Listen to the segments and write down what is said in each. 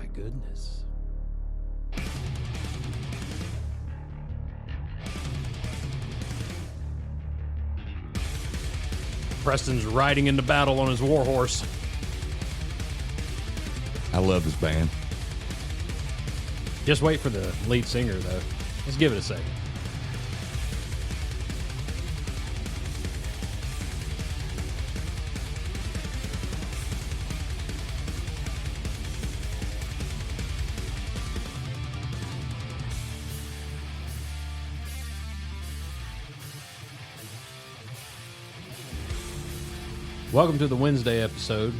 my goodness. Preston's riding into battle on his war horse. I love this band. Just wait for the lead singer, though. Let's give it a second. Welcome to the Wednesday episode.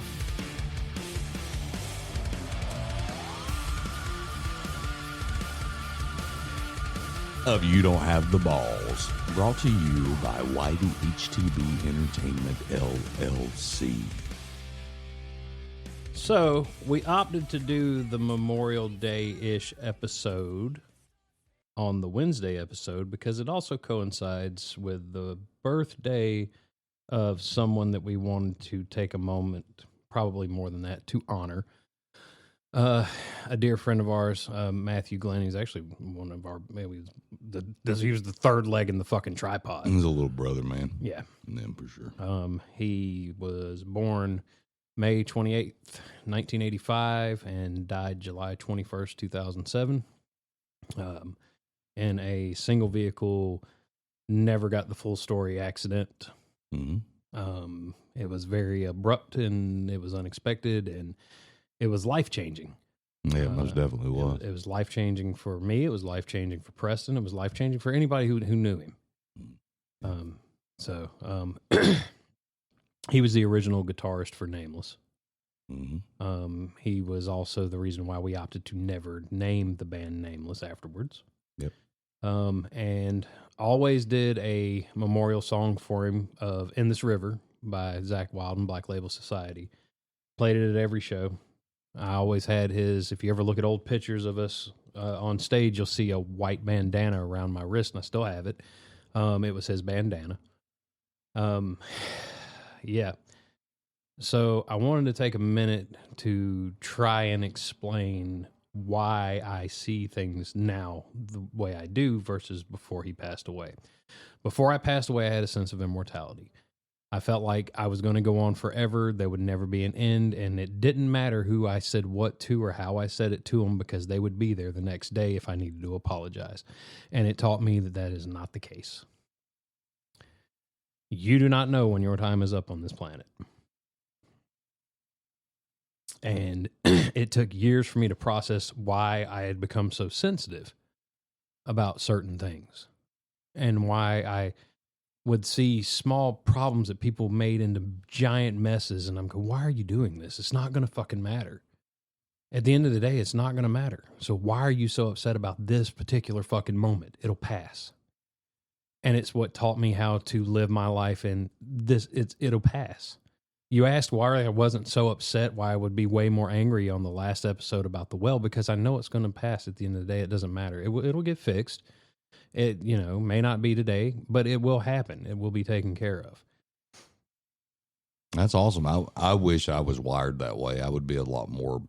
Of You Don't Have the Balls. Brought to you by Whitey HTB Entertainment LLC. So, we opted to do the Memorial Day-ish episode on the Wednesday episode because it also coincides with the birthday of someone that we wanted to take a moment, probably more than that, to honor. A dear friend of ours, Mathew Glenn. He's actually one of our, maybe he was the third leg in the fucking tripod. He's a little brother, man. Yeah. Yeah, for sure. He was born May 28th, 1985, and died July 21st, 2007. In a single vehicle, never got the full story accident. Mm-hmm. It was very abrupt and it was unexpected and it was life-changing. Yeah, most definitely was. It was life-changing for me. It was life-changing for Preston. It was life-changing for anybody who knew him. He was the original guitarist for Nameless. Mm-hmm. He was also the reason why we opted to never name the band Nameless afterwards. Yep. And always did a memorial song for him of In This River by Zakk Wylde and Black Label Society. Played it at every show. I always had his, if you ever look at old pictures of us on stage, you'll see a white bandana around my wrist, and I still have it. It was his bandana. Yeah. So I wanted to take a minute to try and explain why I see things now the way I do versus before he passed away. Before I passed away, I had a sense of immortality. I felt like I was going to go on forever. There would never be an end, and it didn't matter who I said what to or how I said it to them because they would be there the next day if I needed to apologize. And it taught me that that is not the case. You do not know when your time is up on this planet. And it took years for me to process why I had become so sensitive about certain things and why I would see small problems that people made into giant messes. And I'm going, why are you doing this? It's not going to fucking matter. At the end of the day, it's not going to matter. So why are you so upset about this particular fucking moment? It'll pass. And it's what taught me how to live my life in this. It'll pass. You asked why I wasn't so upset, why I would be way more angry on the last episode about the well, because I know it's going to pass at the end of the day. It doesn't matter. It'll get fixed. It, may not be today, but it will happen. It will be taken care of. That's awesome. I wish I was wired that way. I would be a lot more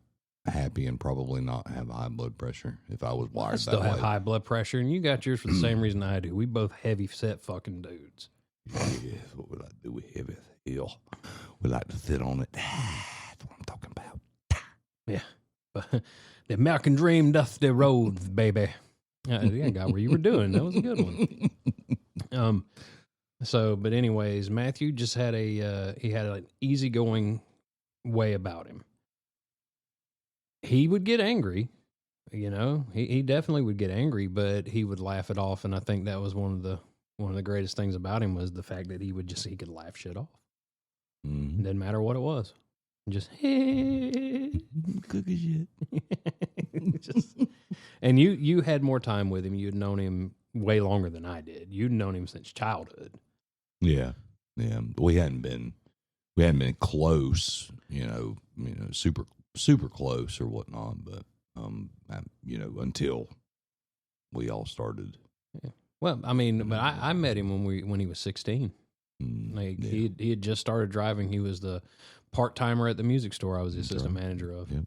happy and probably not have high blood pressure if I was wired that way. I still have high blood pressure, and you got yours for the same reason I do. We both heavy set fucking dudes. Yeah, what would I do with heavy hill? We like to sit on it. That's what I'm talking about. Yeah. But the American dream, dusty roads, baby. I got where you were doing. That was a good one. But anyways, Matthew just had he had an easygoing way about him. He would get angry, he definitely would get angry, but he would laugh it off. And I think that was one of the greatest things about him was the fact that he could laugh shit off. Mm-hmm. It didn't matter what it was. Just cook as shit. And you had more time with him. You'd known him way longer than I did. You'd known him since childhood. Yeah. We hadn't been close, super close or whatnot, but until we all started. Yeah. Well, I mean, but I met him when he was 16. He had just started driving. He was the part-timer at the music store I was the assistant manager of. Yep.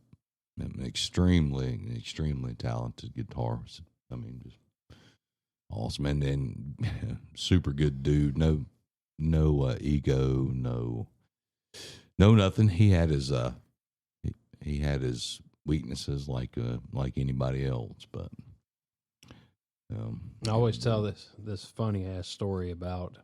An extremely, extremely talented guitarist. I mean, just awesome, and super good dude. No ego, no nothing. He had his he had his weaknesses like anybody else, but I always tell this funny ass story about,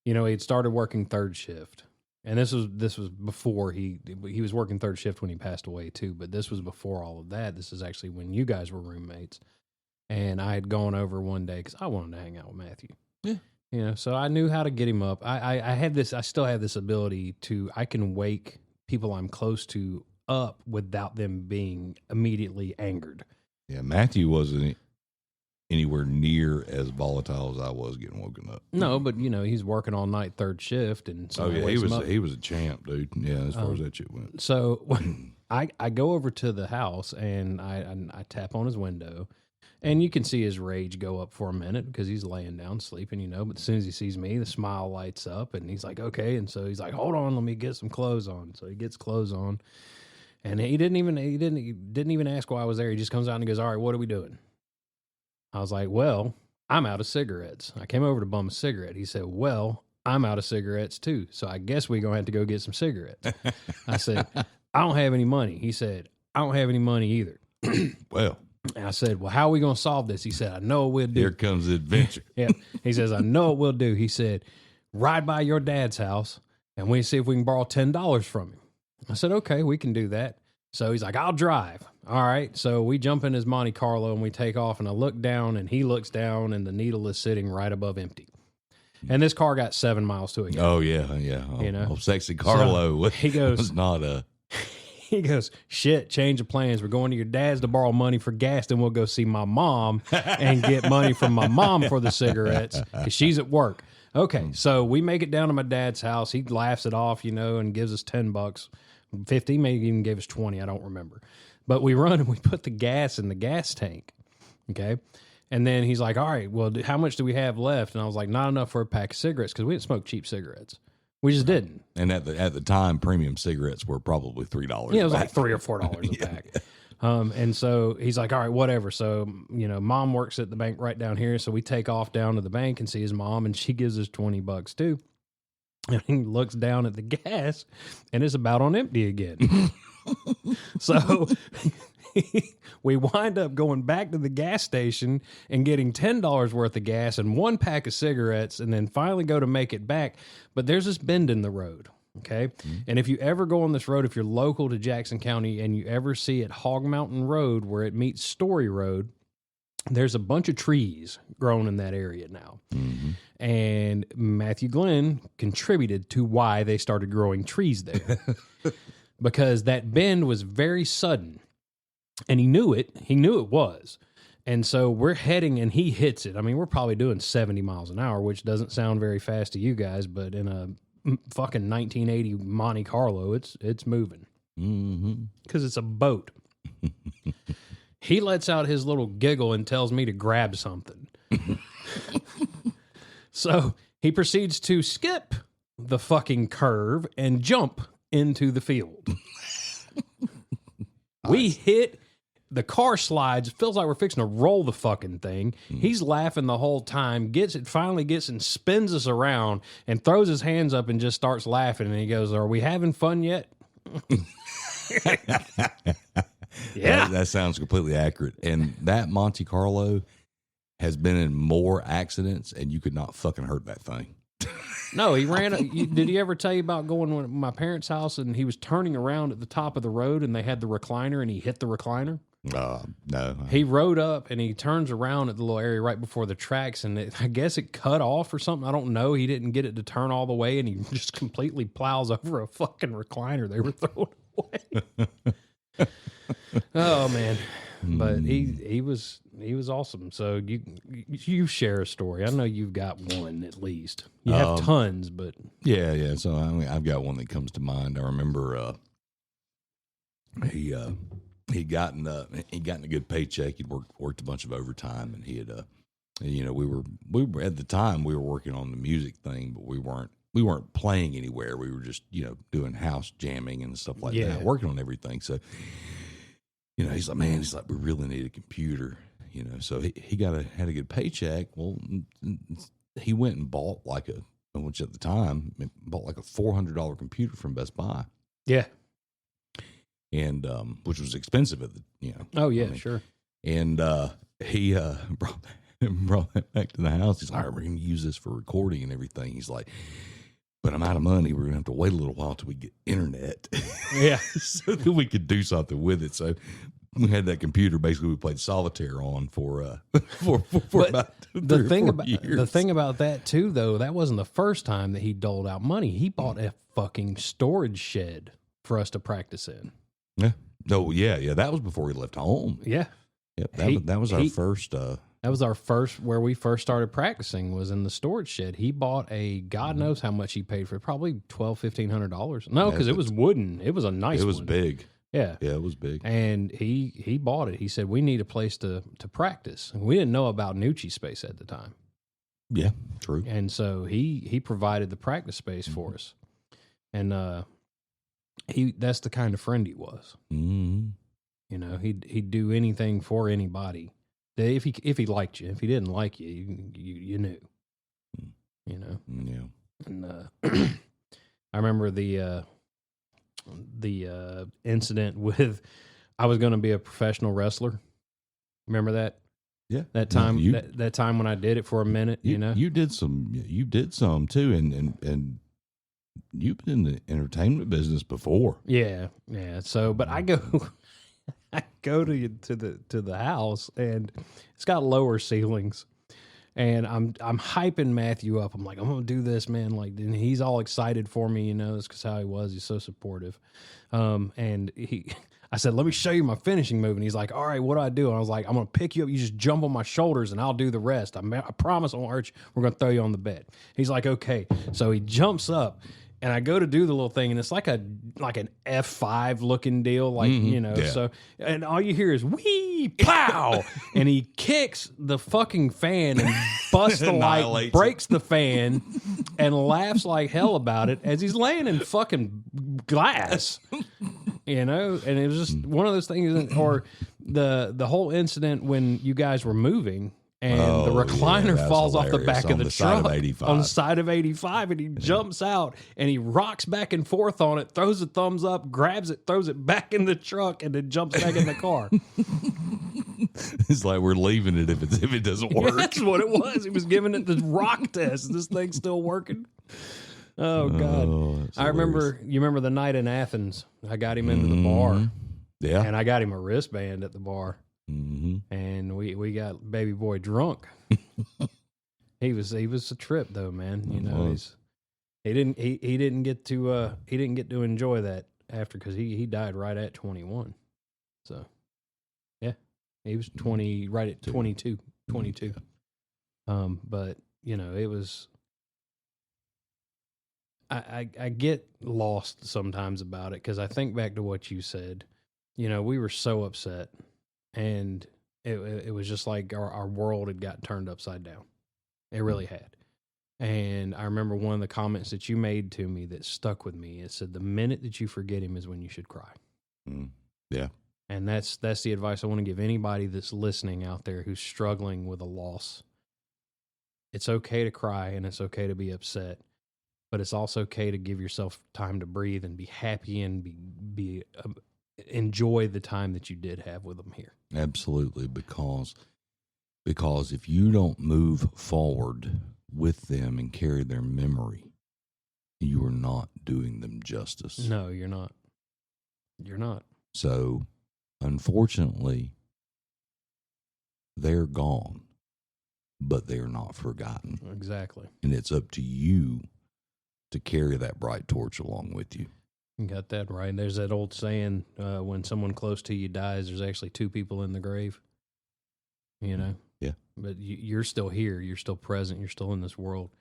he'd started working third shift. And this was before he was working third shift when he passed away too, but this was before all of that. This is actually when you guys were roommates, and I had gone over one day because I wanted to hang out with Matthew. Yeah, so I knew how to get him up. I still have this ability I can wake people I'm close to up without them being immediately angered. Yeah, Matthew wasn't anywhere near as volatile as I was getting woken up. No, but he's working all night third shift, and so he was a champ, dude. Yeah, as far as that shit went. So I go over to the house and I tap on his window, and you can see his rage go up for a minute because he's laying down sleeping, But as soon as he sees me, the smile lights up, and he's like, "Okay." And so he's like, "Hold on, let me get some clothes on." So he gets clothes on, and he didn't even ask why I was there. He just comes out and he goes, "All right, what are we doing?" I was like, "Well, I'm out of cigarettes. I came over to bum a cigarette." He said, "Well, I'm out of cigarettes too. So I guess we're going to have to go get some cigarettes." I said, "I don't have any money." He said, "I don't have any money either." Well, and I said, "Well, how are we going to solve this?" He said, "I know what we'll do." Here comes the adventure. Yeah. He says, "I know what we'll do." He said, "Ride by your dad's house and we see if we can borrow $10 from him." I said, "Okay, we can do that." So he's like, "I'll drive." All right. So we jump in his Monte Carlo and we take off, and I look down and he looks down and the needle is sitting right above empty. And this car got 7 miles to a gallon. Oh, yeah. Oh, sexy Carlo. So he goes, was not a... He goes, "Shit, change of plans. We're going to your dad's to borrow money for gas, then we'll go see my mom and get money from my mom for the cigarettes because she's at work." Okay. So we make it down to my dad's house. He laughs it off, and gives us $10, 50, maybe even gave us 20. I don't remember. But we run and we put the gas in the gas tank, okay? And then he's like, "All right, well, how much do we have left?" And I was like, "Not enough for a pack of cigarettes," because we didn't smoke cheap cigarettes. We just didn't. And at the time, premium cigarettes were probably $3. Yeah, it was like $3 or $4 a pack. And so he's like, "All right, whatever." So, mom works at the bank right down here. So we take off down to the bank and see his mom, and she gives us $20 too. And he looks down at the gas, and it's about on empty again. So we wind up going back to the gas station and getting $10 worth of gas and one pack of cigarettes, and then finally go to make it back. But there's this bend in the road, okay? Mm-hmm. And if you ever go on this road, if you're local to Jackson County and you ever see at Hog Mountain Road where it meets Story Road, there's a bunch of trees grown in that area now. Mm-hmm. And Mathew Glenn contributed to why they started growing trees there. Because that bend was very sudden. And he knew it. He knew it was. And so we're heading, and he hits it. I mean, we're probably doing 70 miles an hour, which doesn't sound very fast to you guys, but in a fucking 1980 Monte Carlo, it's moving. Because it's a boat. He lets out his little giggle and tells me to grab something. So he proceeds to skip the fucking curve and jump into the field. We hit, the car slides, it feels like we're fixing to roll the fucking thing. He's laughing the whole time, finally gets and spins us around and throws his hands up and just starts laughing. And he goes, "Are we having fun yet?" Yeah. That sounds completely accurate. And that Monte Carlo has been in more accidents, and you could not fucking hurt that thing. No, he ran. Did he ever tell you about going to my parents' house and he was turning around at the top of the road and they had the recliner and he hit the recliner? No. He rode up and he turns around at the little area right before the tracks, and I guess it cut off or something. I don't know. He didn't get it to turn all the way, and he just completely plows over a fucking recliner they were throwing away. Oh man. But he was awesome. So you share a story. I know you've got one at least. You have tons, but yeah. So I've got one that comes to mind. I remember he'd gotten a good paycheck. He'd worked a bunch of overtime, and he had we were at the time we were working on the music thing, but we weren't playing anywhere. We were just doing house jamming and stuff like that, working on everything. So he's like, man, we really need a computer, So he had a good paycheck. Well, he went and bought which at the time bought like a $400 computer from Best Buy. Yeah. And which was expensive at the, Oh yeah, sure. And he brought that back to the house. He's like, all right, we're going to use this for recording and everything. He's like, but I'm out of money. We're going to have to wait a little while till we get internet. Yeah. So that we could do something with it. So we had that computer. Basically, we played solitaire on for about 3 or 4 years. The thing about that too, though, that wasn't the first time that he doled out money. He bought a fucking storage shed for us to practice in. Yeah. No. Yeah. That was before he left home. Yeah. Yep. That was our first. That was our first, where we first started practicing, was in the storage shed. He bought God knows how much he paid for it, probably $1,200-$1,500. No, because it was wooden. It was a nice one. It was big. Yeah. Yeah, it was big. And he bought it. He said, we need a place to practice. And we didn't know about Nucci space at the time. Yeah, true. And so he provided the practice space for us. And that's the kind of friend he was. Mm-hmm. He'd do anything for anybody. If he liked you. If he didn't like you, you knew. Yeah. And I remember the incident with, I was going to be a professional wrestler. Remember that? Yeah. That time that time when I did it for a minute, You did some too, and you've been in the entertainment business before. Yeah. So, but I go to the house, and it's got lower ceilings, and I'm hyping Matthew up. I'm like, I'm gonna do this, man. Like, and he's all excited for me, it's because how he was. He's so supportive. And I said, let me show you my finishing move. And he's like, all right, what do I do? And I was like, I'm going to pick you up. You just jump on my shoulders and I'll do the rest. I promise I won't hurt you. We're going to throw you on the bed. He's like, okay. So he jumps up, and I go to do the little thing, and it's like an F5 looking deal, Yeah. So, and all you hear is wee, pow, and he kicks the fucking fan and busts the light, breaks the fan, and laughs like hell about it as he's laying in fucking glass, and it was just one of those things. Or the whole incident when you guys were moving. And the recliner falls off the back of the truck on the side of 85, and he jumps out, and he rocks back and forth on it, throws a thumbs up, grabs it, throws it back in the truck, and then jumps back in the car. It's like we're leaving it if it doesn't work. That's what it was. He was giving it the rock test. Is this thing still working? Oh God! I remember. You remember the night in Athens? I got him into the bar. Yeah, and I got him a wristband at the bar. Mm-hmm. And we got baby boy drunk. He was a trip though, man. He didn't get to enjoy that after, because he died right at 21. So yeah, he was 20 right at 22. But it was. I get lost sometimes about it, because I think back to what you said. We were so upset. And it was just like our world had got turned upside down. It really had. And I remember one of the comments that you made to me that stuck with me. It said, the minute that you forget him is when you should cry. Yeah. And that's the advice I want to give anybody that's listening out there who's struggling with a loss. It's okay to cry, and it's okay to be upset. But it's also okay to give yourself time to breathe and be happy and be enjoy the time that you did have with them here. Absolutely, because if you don't move forward with them and carry their memory, you are not doing them justice. No, you're not. You're not. So, unfortunately, they're gone, but they are not forgotten. Exactly. And it's up to you to carry that bright torch along with you. You got that right. There's that old saying, when someone close to you dies, there's actually two people in the grave. Yeah. But you're still here. You're still present. You're still in this world.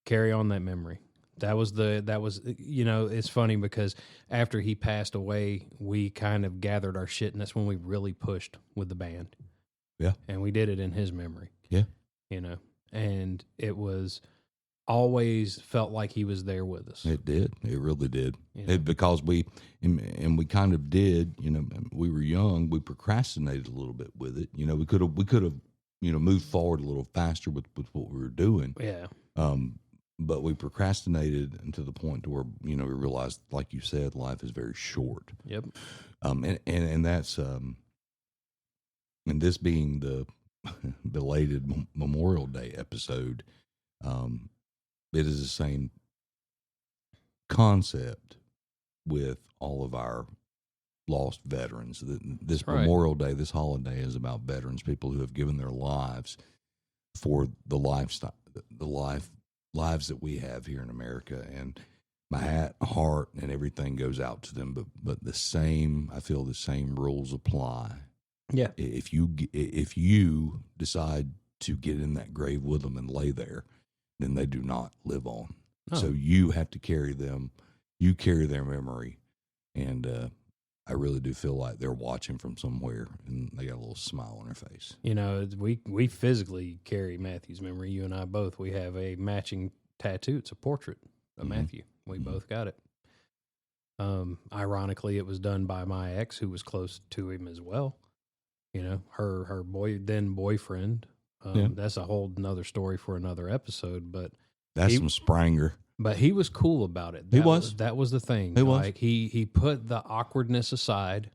Carry on that memory. That was it's funny because after he passed away, we kind of gathered our shit, and that's when we really pushed with the band. Yeah. And we did it in his memory. Yeah. And it was always felt like he was there with us. It did. It really did. You know? Because we kind of did. We were young. We procrastinated a little bit with it. We could have moved forward a little faster with what we were doing. Yeah. But we procrastinated to the point to where we realized, like you said, life is very short. Yep. And that's and this being the belated Memorial Day episode, it is the same concept with all of our lost veterans. This right. Memorial Day, this holiday is about veterans, people who have given their lives for the lifestyle, lives that we have here in America. And my heart and everything goes out to them. But I feel the same rules apply. Yeah. If you decide to get in that grave with them and lay there, then they do not live on. Oh. So you have to carry them. You carry their memory. And I really do feel like they're watching from somewhere and they got a little smile on their face. We physically carry Matthew's memory. You and I both. We have a matching tattoo. It's a portrait of Matthew. We both got it. Ironically, it was done by my ex, who was close to him as well. Her boyfriend. That's a whole nother story for another episode. But that's some Spranger. But he was cool about it. That was the thing. He was. Like he put the awkwardness aside.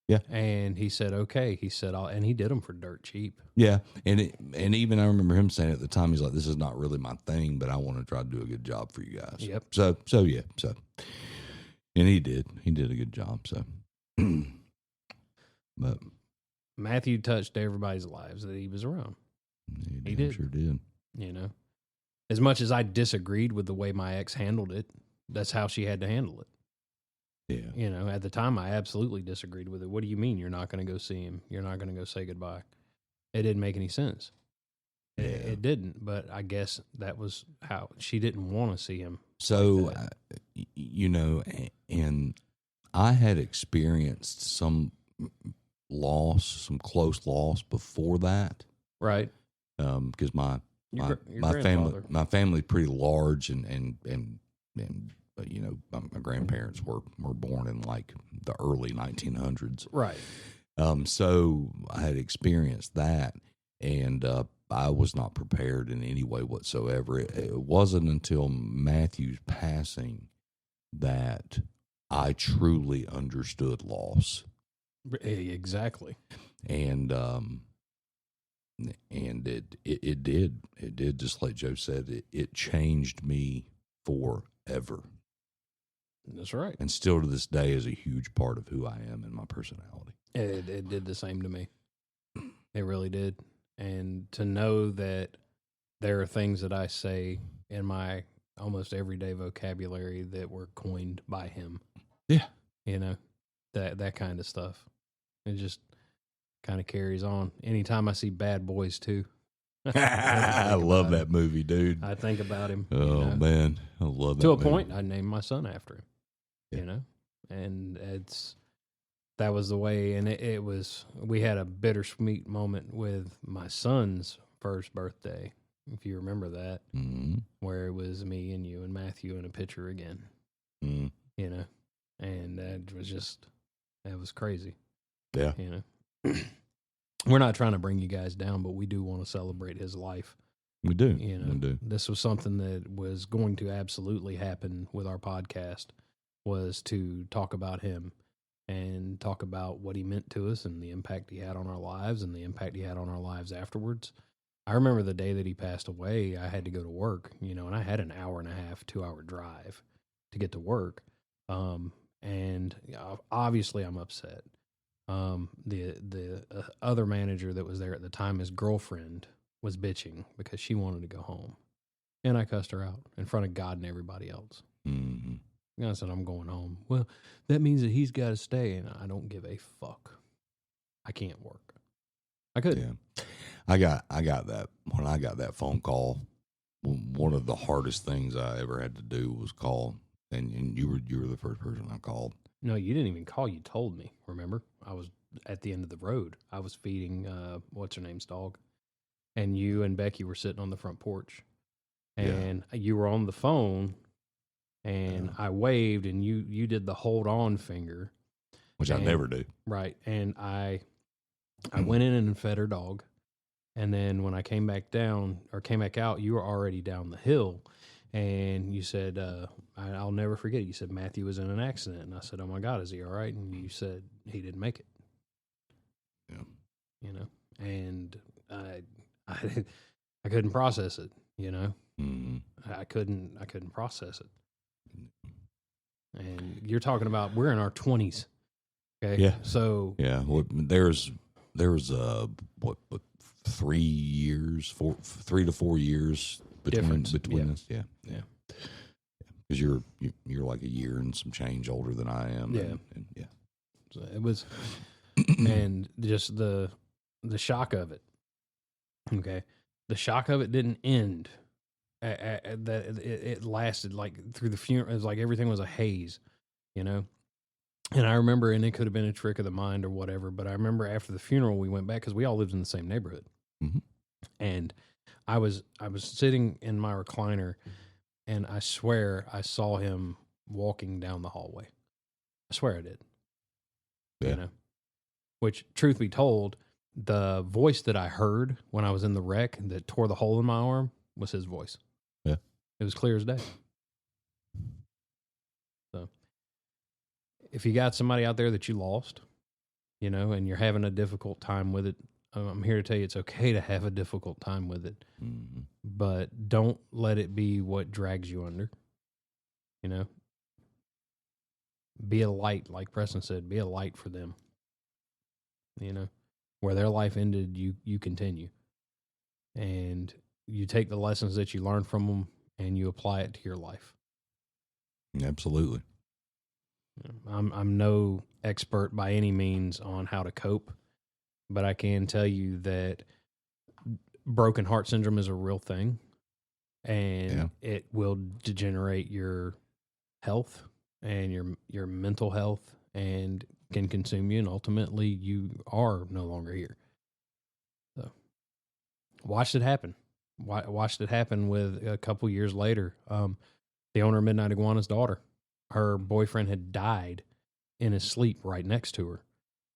Yeah. And he said, okay. He said, and he did them for dirt cheap. Yeah. And even I remember him saying at the time, he's like, this is not really my thing, but I want to try to do a good job for you guys. Yep. So yeah. So, and he did a good job. So, but Matthew touched everybody's lives that he was around. He did. Sure did. As much as I disagreed with the way my ex handled it, that's how she had to handle it. Yeah. At the time, I absolutely disagreed with it. What do you mean you're not going to go see him? You're not going to go say goodbye? It didn't make any sense. Yeah. It didn't, but I guess that was how she didn't want to see him. So, and I had experienced some close loss before that. Right. Because my grandfather. my family's pretty large and my grandparents were born in like the early 1900s. Right. So I had experienced that, and I was not prepared in any way whatsoever. It wasn't until Matthew's passing that I truly understood loss. Exactly. And it did, just like Joe said, it changed me forever. That's right. And still to this day is a huge part of who I am and my personality. It did the same to me. It really did. And to know that there are things that I say in my almost everyday vocabulary that were coined by him. Yeah. That kind of stuff. It just kind of carries on. Anytime I see Bad Boys 2. I love that movie, dude. I think about him. Oh, man. I love that To a movie. point, I named my son after him. Yeah. And that was the way. And we had a bittersweet moment with my son's first birthday, if you remember that, where it was me and you and Matthew in a picture again. And that was crazy. Yeah. We're not trying to bring you guys down, but we do want to celebrate his life. We do. We do. This was something that was going to absolutely happen with our podcast, was to talk about him and talk about what he meant to us and the impact he had on our lives and the impact he had on our lives afterwards. I remember the day that he passed away, I had to go to work, and I had an hour and a half, 2-hour drive to get to work. And obviously I'm upset. The other manager that was there at the time, his girlfriend, was bitching because she wanted to go home. And I cussed her out in front of God and everybody else. Mm-hmm. And I said, I'm going home. Well, that means that he's got to stay, and I don't give a fuck. I can't work. I couldn't. Yeah. I got that. When I got that phone call, one of the hardest things I ever had to do was call, and you were the first person I called. No, you didn't even call. You told me, remember? I was at the end of the road. I was feeding, what's-her-name's dog. And you and Becky were sitting on the front porch. and you were on the phone, and I waved, and you did the hold on finger, which I never do. Right, and I went in and fed her dog, and then when I came back out, you were already down the hill, and you said, I'll never forget it. You said Matthew was in an accident, and I said, "Oh my God, is he all right?" And you said he didn't make it. Yeah, you know, and I couldn't process it. You know, I couldn't process it. And you're talking about we're in our 20s. Okay. Yeah. So yeah, well, there was 3 to 4 years between us. Yeah. Because you're like a year and some change older than I am. Yeah. And So it was, and just the shock of it. Okay. The shock of it didn't end. It lasted like through the funeral. It was like everything was a haze, you know? And I remember, and it could have been a trick of the mind or whatever, but I remember after the funeral, we went back because we all lived in the same neighborhood. Mm-hmm. And I was sitting in my recliner, and I swear I saw him walking down the hallway. I swear I did. Yeah. You know, which, truth be told, the voice that I heard when I was in the wreck that tore the hole in my arm was his voice. Yeah. It was clear as day. So if you got somebody out there that you lost, you know, and you're having a difficult time with it, I'm here to tell you it's okay to have a difficult time with it, but don't let it be what drags you under. You know, be a light, like Preston said, be a light for them. You know, where their life ended, you continue. And you take the lessons that you learn from them and you apply it to your life. Absolutely. I'm no expert by any means on how to cope, but I can tell you that broken heart syndrome is a real thing, and it will degenerate your health and your mental health, and can consume you, and ultimately you are no longer here. So watched it happen. Watched it happen with a couple years later. The owner of Midnight Iguana's daughter, her boyfriend had died in his sleep right next to her.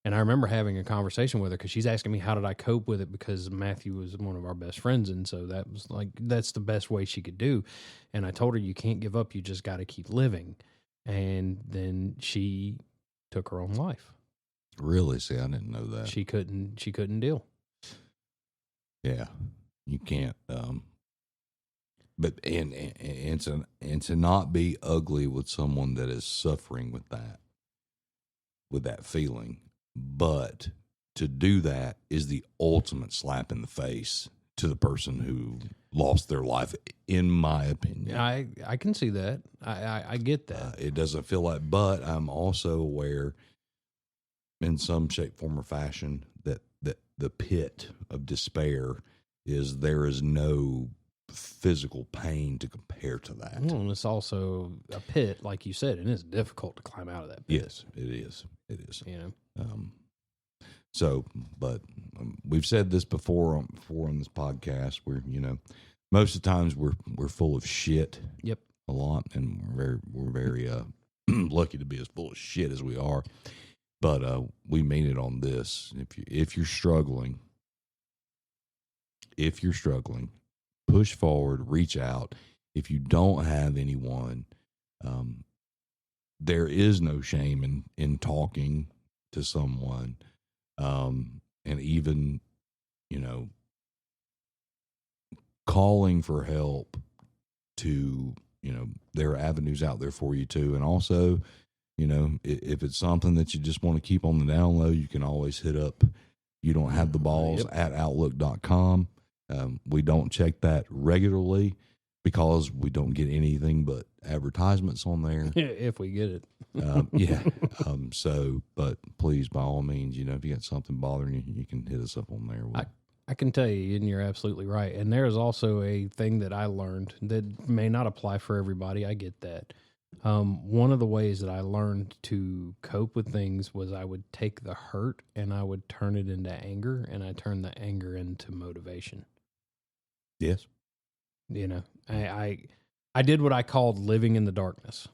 And I remember having a conversation with her because she's asking me, how did I cope with it? Because Matthew was one of our best friends. And so that was like, that's the best way she could do. And I told her, you can't give up. You just got to keep living. And then she took her own life. Really? See, I didn't know that. She couldn't deal. Yeah, you can't. But and to not be ugly with someone that is suffering with that feeling, but to do that is the ultimate slap in the face to the person who lost their life, in my opinion. I can see that. I get that. It doesn't feel like, but I'm also aware in some shape, form, or fashion that the pit of despair is there is no physical pain to compare to that. Well, and it's also a pit, like you said, and it's difficult to climb out of that pit. Yes, it is. It is. You know. So, but we've said this before on this podcast. We're most of the times we're full of shit. Yep. A lot, and we're very lucky to be as full of shit as we are. But we mean it on this. If you're struggling, push forward, reach out. If you don't have anyone, there is no shame in talking to someone, and even, calling for help. To, there are avenues out there for you too. And also, if it's something that you just want to keep on the down low, you can always hit up You Don't Have the Balls at outlook.com. We don't check that regularly because we don't get anything but advertisements on there. If we get it. Yeah. But please, by all means, if you got something bothering you, you can hit us up on there. I can tell you, and you're absolutely right. And there is also a thing that I learned that may not apply for everybody. I get that. One of the ways that I learned to cope with things was I would take the hurt and I would turn it into anger, and I turned the anger into motivation. Yes. I did what I called living in the darkness.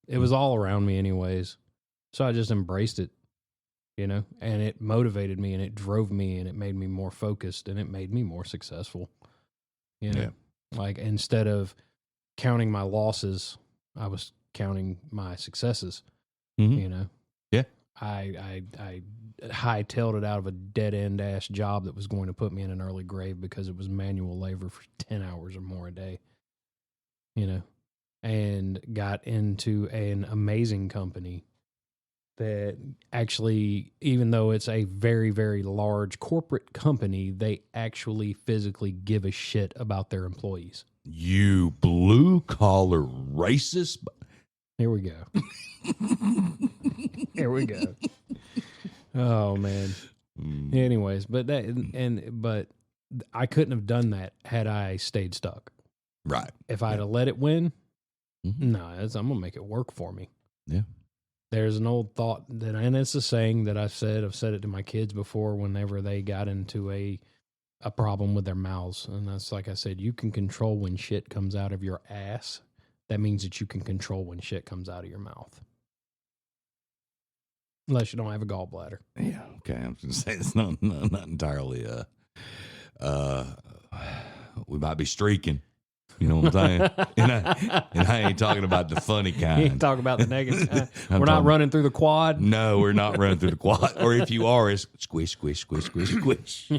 It was all around me anyways. So I just embraced it, and it motivated me and it drove me and it made me more focused and it made me more successful. Like instead of counting my losses, I was counting my successes, Yeah. I hightailed it out of a dead end ass job that was going to put me in an early grave because it was manual labor for 10 hours or more a day, and got into an amazing company that actually, even though it's a very, very large corporate company, they actually physically give a shit about their employees. You blue collar racist. Here we go. Here we go. Oh man. Anyways, but I couldn't have done that had I stayed stuck. Right. If I'd have let it win, no, I'm gonna make it work for me. Yeah. There's an old thought and it's a saying that I've said it to my kids before whenever they got into a problem with their mouths. And that's like I said, you can control when shit comes out of your ass. That means that you can control when shit comes out of your mouth. Unless you don't have a gallbladder. Yeah, okay. I was going to say it's not entirely. We might be streaking. You know what I'm saying? and I ain't talking about the funny kind. You ain't talking about the negative kind. We're not running through the quad. No, we're not running through the quad. Or if you are, it's squish, squish, squish, squish, squish.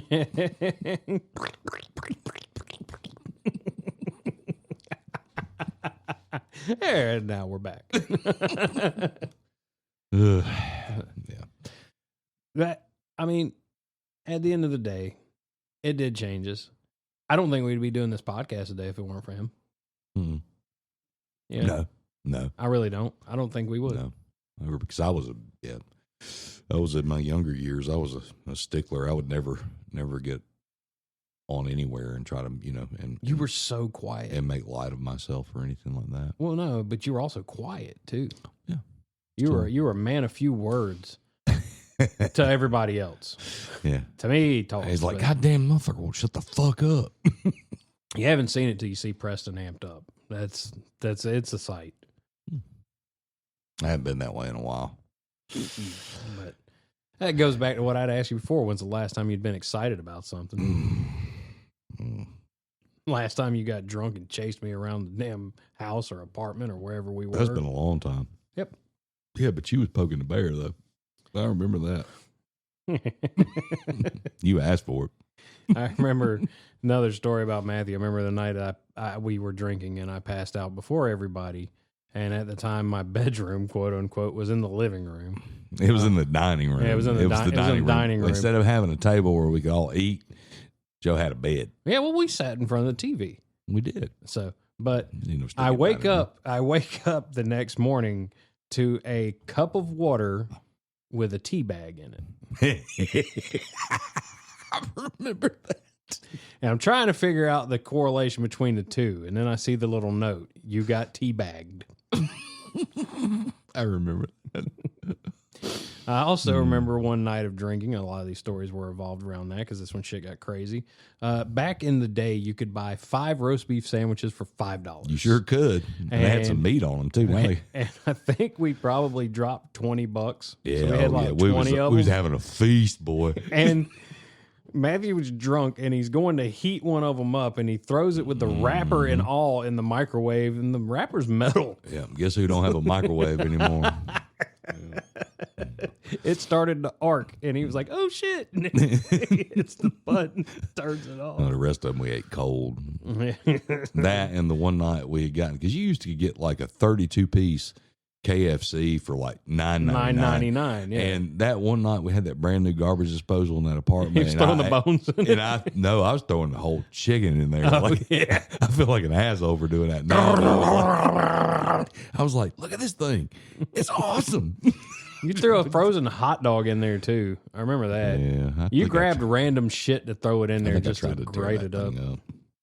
And now we're back. Yeah. That, I mean, at the end of the day, it did change us. I don't think we'd be doing this podcast today if it weren't for him. Mm-hmm. Yeah. No. I really don't. I don't think we would. No. Because I was in my younger years, I was a stickler. I would never get on anywhere and try to, and you were so quiet and make light of myself or anything like that. Well, no, but you were also quiet too. Yeah. You were a man of few words to everybody else. Yeah. To me, he's like, goddamn motherfucker, won't shut the fuck up. You haven't seen it till you see Preston amped up. It's a sight. I haven't been that way in a while. But that goes back to what I'd asked you before. When's the last time you'd been excited about something? Last time you got drunk and chased me around the damn house or apartment or wherever we were. That's been a long time. Yep. Yeah, but you was poking the bear, though. I remember that. You asked for it. I remember another story about Matthew. I remember the night we were drinking and I passed out before everybody. And at the time, my bedroom, quote unquote, was in the living room. It was in the dining room. Yeah, it was in the dining room. Instead of having a table where we could all eat, Joe had a bed. Yeah, well, we sat in front of the TV. We did. So, but I wake up the next morning to a cup of water with a tea bag in it. I remember that. And I'm trying to figure out the correlation between the two. And then I see the little note, you got tea bagged. I remember that. I also remember one night of drinking. A lot of these stories were evolved around that because that's when shit got crazy. Back in the day, you could buy 5 roast beef sandwiches for $5. You sure could. And they had some meat on them, too. And I think we probably dropped $20. Yeah, so we had 20 of them. We was having a feast, boy. And Matthew was drunk, and he's going to heat one of them up, and he throws it with the wrapper and all in the microwave, and the wrapper's metal. Yeah, guess who don't have a microwave anymore? It started to arc, and he was like, "Oh shit!" And it's the button, turns it off. Well, the rest of them we ate cold. That and the one night we had gotten, because you used to get like a 32-piece KFC for like $9.99. Yeah. And that one night we had that brand new garbage disposal in that apartment. You was throwing the bones in it? I was throwing the whole chicken in there. Oh, yeah. I feel like an asshole for doing that now. I was like, look at this thing. It's awesome. You threw a frozen hot dog in there too. I remember that. Yeah. You grabbed random shit to throw it in there just to tear grate that it up. thing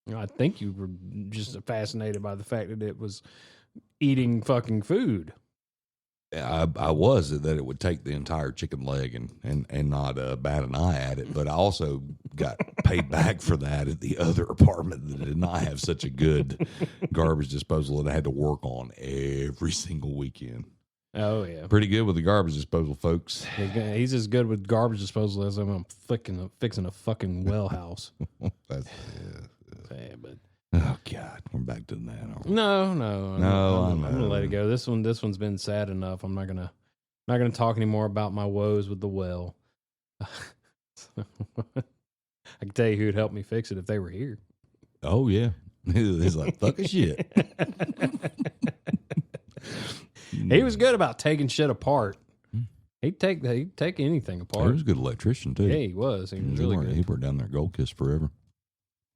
up. I think you were just fascinated by the fact that it was eating fucking food. I was that it would take the entire chicken leg and not bat an eye at it. But I also got paid back for that at the other apartment that did not have such a good garbage disposal that I had to work on every single weekend. Oh yeah, pretty good with the garbage disposal, folks. He's as good with garbage disposal as I'm fixing a fucking well house. That's, yeah, but. Oh God, we're back to that. Aren't we? No, I'm gonna let it go. This one's been sad enough. I'm not gonna talk anymore about my woes with the well. I can tell you who'd help me fix it if they were here. Oh yeah, he's like fucking shit. He was good about taking shit apart. He'd take anything apart. He was a good electrician too. Yeah, he was. He was really good. He worked down there at Gold Kiss forever.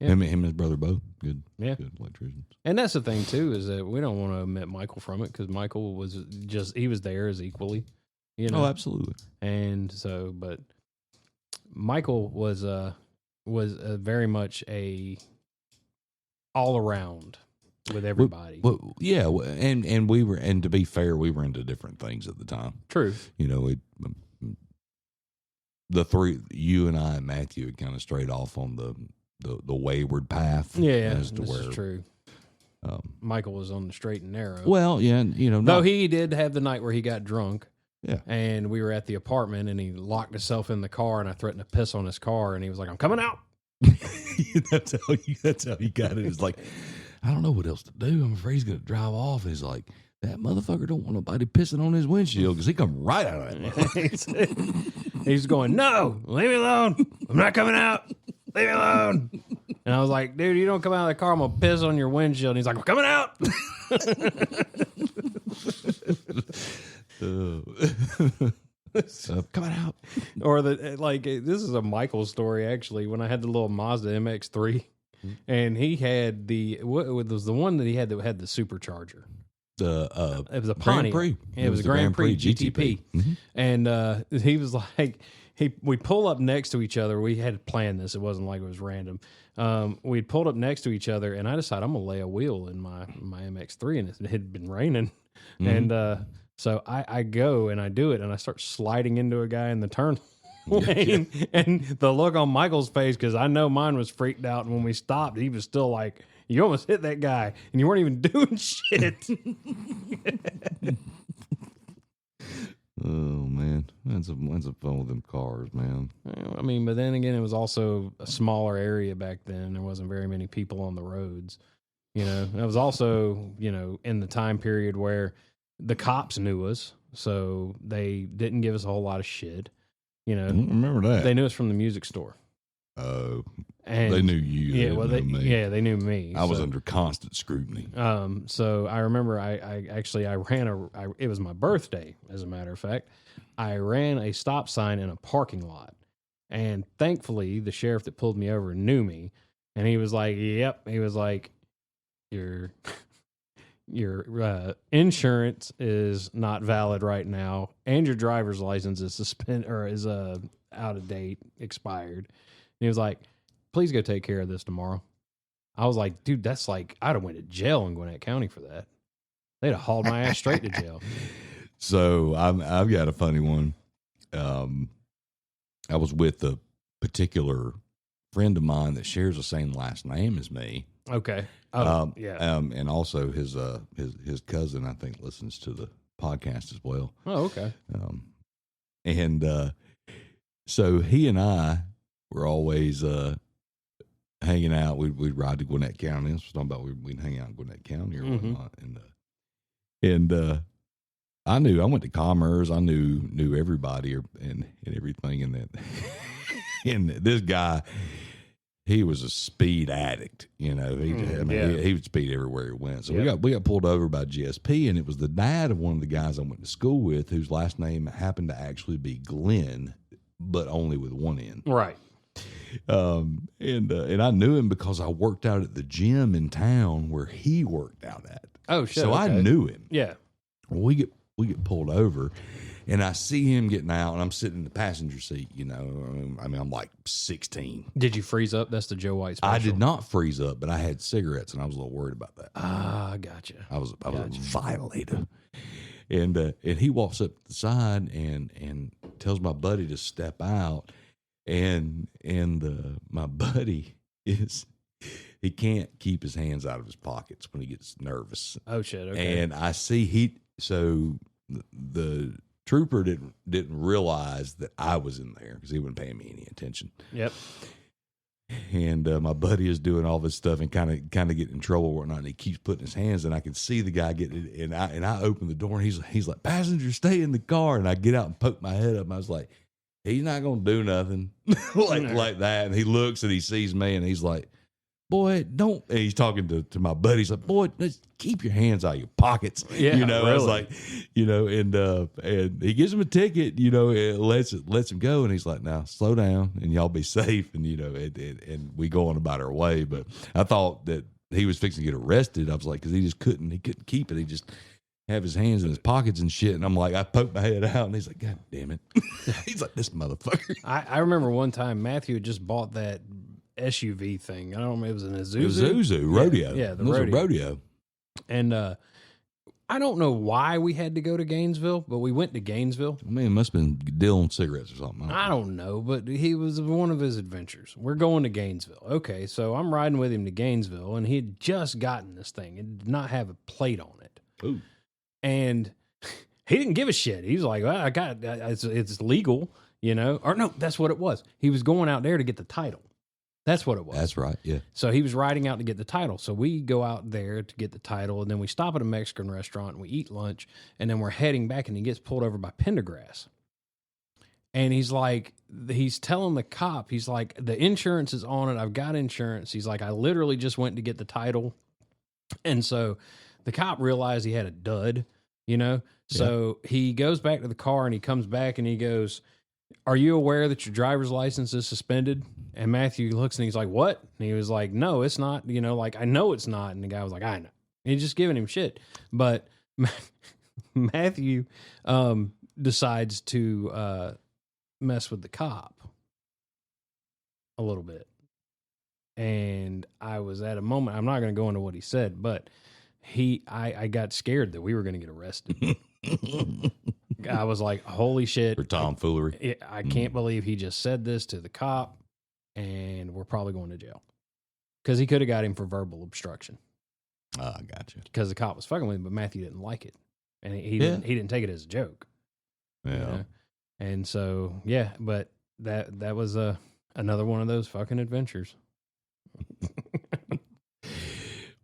Yeah. Him and his brother both good electricians. And that's the thing too, is that we don't want to omit Michael from it, because Michael was he was there as equally, you know. Oh, absolutely. And so, but Michael was very much a all around with everybody. Well, yeah, and we were, and to be fair, we were into different things at the time. True. You know, the three, you and I and Matthew, had kind of strayed off on the wayward path. Yeah, as to this where, is true. Michael was on the straight and narrow. Well, yeah, you know, though he did have the night where he got drunk. Yeah, and we were at the apartment, and he locked himself in the car, and I threatened to piss on his car, and he was like, "I'm coming out." That's how he got it. It's like, I don't know what else to do. I'm afraid he's going to drive off. And he's like, that motherfucker don't want nobody pissing on his windshield, because he come right out of that. He's going, "No, leave me alone. I'm not coming out. Leave me alone." And I was like, "Dude, you don't come out of the car, I'm going to piss on your windshield." And he's like, "I'm coming out." Coming out. Or this is a Michael story, actually, when I had the little Mazda MX-3, and he had what was the one that he had that had the supercharger. It was a Pontiac. Grand Prix. It was a Grand Prix GTP. Mm-hmm. And he was like, we pull up next to each other. We had planned this. It wasn't like it was random. We pulled up next to each other, and I decided I'm going to lay a wheel in my MX-3, and it had been raining. Mm-hmm. And so I go and I do it, and I start sliding into a guy in the turn lane. And the look on Michael's face, because I know mine was freaked out, and when we stopped, he was still like, "You almost hit that guy, and you weren't even doing shit." Oh man, that's a fun with them cars, man. I mean, but then again, it was also a smaller area back then. There wasn't very many people on the roads. You know, it was also, you know, in the time period where the cops knew us, so they didn't give us a whole lot of shit. You know, I don't remember that. They knew us from the music store. Oh, and they knew you. Yeah, they knew me. Yeah, they knew me. I was under constant scrutiny. So I remember I ran it was my birthday, as a matter of fact. I ran a stop sign in a parking lot, and thankfully the sheriff that pulled me over knew me, and he was like, "Yep," he was like, Your insurance is not valid right now, and your driver's license is out of date, expired." And he was like, "Please go take care of this tomorrow." I was like, "Dude, that's like I'd have went to jail in Gwinnett County for that. They'd have hauled my ass straight to jail." So I've got a funny one. I was with a particular friend of mine that shares the same last name as me. Okay. Yeah. And also his cousin, I think, listens to the podcast as well. Oh, okay. So he and I were always hanging out. We'd ride to Gwinnett County. This was talking about we'd hang out in Gwinnett County or whatnot. And I went to Commerce. I knew everybody and everything in that. And this guy, he was a speed addict, you know. He would speed everywhere he went. So we got pulled over by GSP, and it was the dad of one of the guys I went to school with, whose last name happened to actually be Glenn, but only with one N. Right. And I knew him because I worked out at the gym in town where he worked out at. Oh shit! So okay. I knew him. Yeah. Well, we get pulled over. And I see him getting out, and I'm sitting in the passenger seat, you know. I mean, I'm like 16. Did you freeze up? That's the Joe White special. I did not freeze up, but I had cigarettes, and I was a little worried about that. Ah, gotcha. I was a violator. And he walks up the side and tells my buddy to step out. And my buddy he can't keep his hands out of his pockets when he gets nervous. Oh shit! Okay. And I see the trooper didn't realize that I was in there because he wasn't paying me any attention. Yep. And my buddy is doing all this stuff and kind of getting in trouble or whatnot. And he keeps putting his hands, and I can see the guy getting it. And I open the door, and he's like, "Passenger, stay in the car." And I get out and poke my head up. And I was like, "He's not gonna do nothing," like that. And he looks and he sees me, and he's like, "Boy, don't." And he's talking to my buddy. He's like, "Boy, just keep your hands out of your pockets." Yeah, you know. really. I was like, and he gives him a ticket. And lets him go. And he's like, "Now slow down, and y'all be safe." And and we go on about our way. But I thought that he was fixing to get arrested. I was like, because he couldn't keep it. He just have his hands in his pockets and shit. And I'm like, I poked my head out, and he's like, "God damn it!" He's like, "This motherfucker." I remember one time Matthew had just bought that SUV thing. I don't know. It was an Isuzu. It was Isuzu rodeo. Yeah, the it was rodeo. a rodeo. And I don't know why we had to go to Gainesville, but we went to Gainesville. I mean, it must have been dealing cigarettes or something. I don't know, but he was one of his adventures. We're going to Gainesville. Okay, so I'm riding with him to Gainesville, and he had just gotten this thing. It did not have a plate on it. Ooh. And he didn't give a shit. He was like, "Well, I got it's legal, you know." Or no, that's what it was. He was going out there to get the title. That's what it was. That's right, yeah. So he was riding out to get the title. So we go out there to get the title, and then we stop at a Mexican restaurant, and we eat lunch, and then we're heading back, and he gets pulled over by Pendergrass. And he's telling the cop, he's like, "The insurance is on it. I've got insurance." He's like, "I literally just went to get the title." And so the cop realized he had a dud, you know? So he goes back to the car, and he comes back, and he goes, "Are you aware that your driver's license is suspended?" And Matthew looks, and he's like, "What?" And he was like, "No, it's not. You know, like, I know it's not." And the guy was like, "I know." And he's just giving him shit. But Matthew decides to mess with the cop a little bit. And I was at a moment, I'm not going to go into what he said, but I got scared that we were going to get arrested. I was like, "Holy shit." For tomfoolery. I can't believe he just said this to the cop, and we're probably going to jail. Because he could have got him for verbal obstruction. I gotcha. Because the cop was fucking with him, but Matthew didn't like it. And he didn't take it as a joke. Yeah. You know? And so, yeah, but that was another one of those fucking adventures.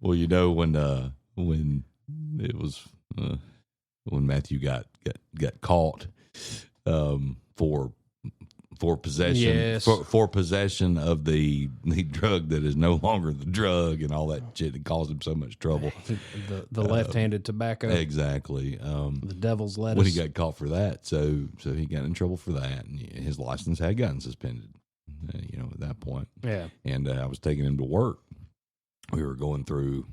Well, you know, when it was when Matthew got caught for possession, Yes. for possession of the drug that is no longer the drug and all that shit that caused him so much trouble. The left-handed tobacco. Exactly. The devil's lettuce. When he got caught for that, so he got in trouble for that, and his license had gotten suspended. You know, at that point. Yeah. And I was taking him to work. We were going through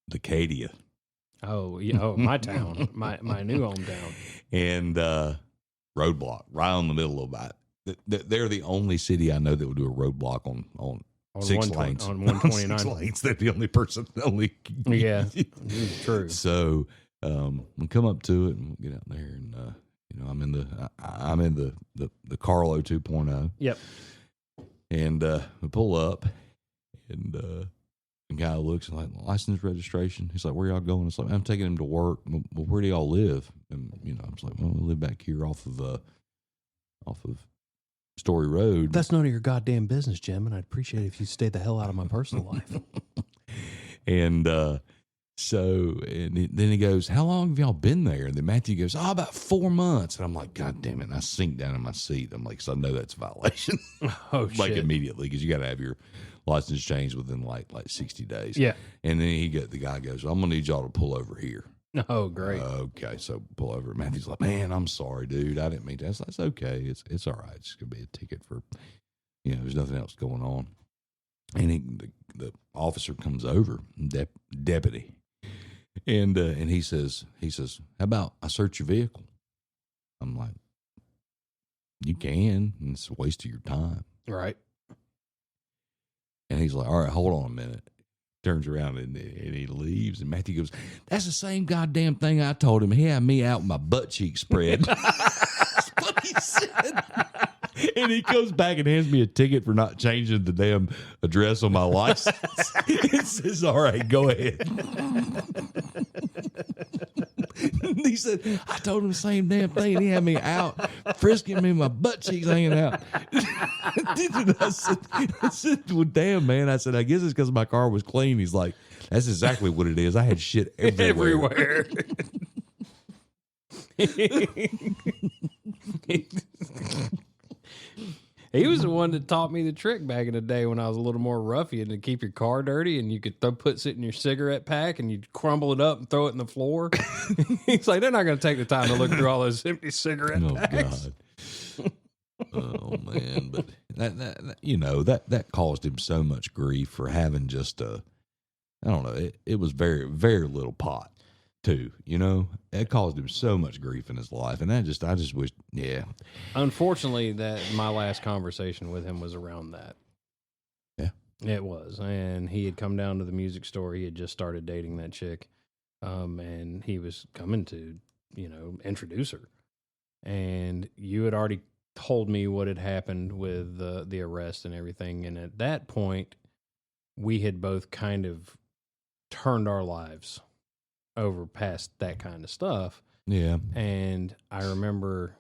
Decadia. Oh, yeah. Oh, my town, my new hometown. And roadblock right on the middle of that. They're the only city I know that would do a roadblock on 6 lanes. On 129. 6 lanes. They're the only person. Yeah, true. So we come up to it and we'll get out there, and you know, I'm in the Carlo 2.0. Yep. And we pull up, and the guy looks and like, "License, registration." He's like, "Where y'all going?" It's like, "I'm taking him to work." "Well, where do y'all live?" And you know, I was like, "Well, we live back here off of Story Road." That's none of your goddamn business, Jim, and I'd appreciate it if you stayed the hell out of my personal life. And then he goes, "How long have y'all been there?" And then Matthew goes, "Oh, about 4 months." And I'm like, "God damn it!" And I sink down in my seat. I'm like, "So I know that's a violation." Oh, Like shit. immediately, because you got to have your license changed within like 60 days. Yeah. And then the guy goes, "I'm gonna need y'all to pull over here." Oh, great. Okay, so pull over. Matthew's like, "Man, I'm sorry, dude. I didn't mean to." That's okay. It's all right. It's gonna be a ticket for, you know, there's nothing else going on. And the officer comes over, deputy, and he says, "How about I search your vehicle?" I'm like, "You can. And it's a waste of your time." Right. And he's like, "All right, hold on a minute." turns around and he leaves. And Matthew goes, "That's the same goddamn thing I told him. He had me out with my butt cheek spread." That's what he said. And he comes back and hands me a ticket for not changing the damn address on my license. It says, "All right, go ahead." He said, "I told him the same damn thing. And he had me out, frisking me, my butt cheeks hanging out." I said, "Well, damn, man." I said, "I guess it's because my car was clean." He's like, "That's exactly what it is. I had shit everywhere." He was the one that taught me the trick back in the day when I was a little more ruffian, to keep your car dirty, and you could put it in your cigarette pack and you'd crumble it up and throw it in the floor. He's like, they're not going to take the time to look through all those empty cigarette packs. God. Oh man, but that caused him so much grief for having just I don't know, it was very, very little pot too, it caused him so much grief in his life. And I just wish, yeah. Unfortunately, that my last conversation with him was around that. Yeah. It was. And he had come down to the music store. He had just started dating that chick. And he was coming to, introduce her. And you had already told me what had happened with the arrest and everything. And at that point, we had both kind of turned our lives over past that kind of stuff. Yeah. And I remember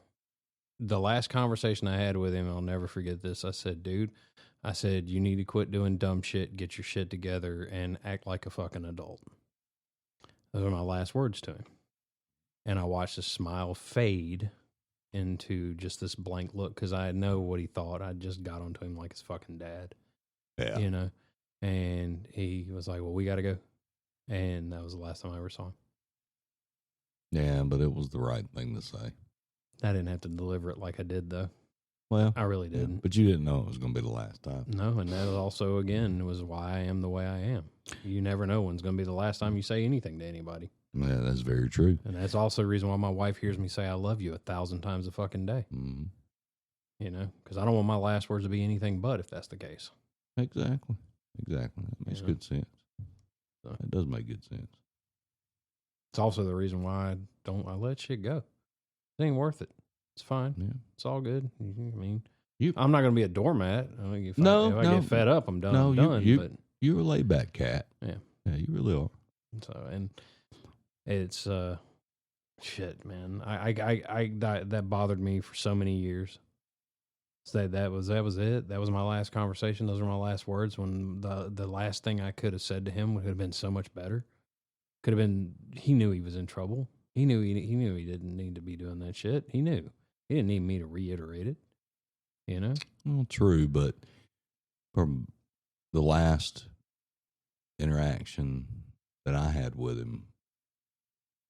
the last conversation I had with him, I'll never forget this. I said, "Dude," I said, "you need to quit doing dumb shit, get your shit together, and act like a fucking adult." Those were my last words to him. And I watched his smile fade into just this blank look, because I know what he thought. I just got onto him like his fucking dad. Yeah. And he was like, "Well, we got to go." And that was the last time I ever saw him. Yeah, but it was the right thing to say. I didn't have to deliver it like I did, though. Well, I really didn't. Yeah, but you didn't know it was going to be the last time. No, and that also, again, was why I am the way I am. You never know when's going to be the last time you say anything to anybody. Yeah, that's very true. And that's also the reason why my wife hears me say I love you 1,000 times a fucking day. Mm-hmm. Because I don't want my last words to be anything but, if that's the case. Exactly. That makes good sense. So. It does make good sense. It's also the reason why I let shit go. It ain't worth it. It's fine. Yeah. It's all good. I mean, I'm not going to be a doormat. If I get fed up, I'm done. I'm done. But you're a laid back cat. Yeah. Yeah, you really are. So, and it's shit, man. I that bothered me for so many years. So that was it. That was my last conversation. Those were my last words. When the last thing I could have said to him would have been so much better. Could have been, he knew he was in trouble. He knew he didn't need to be doing that shit. He knew. He didn't need me to reiterate it. Well, true, but from the last interaction that I had with him,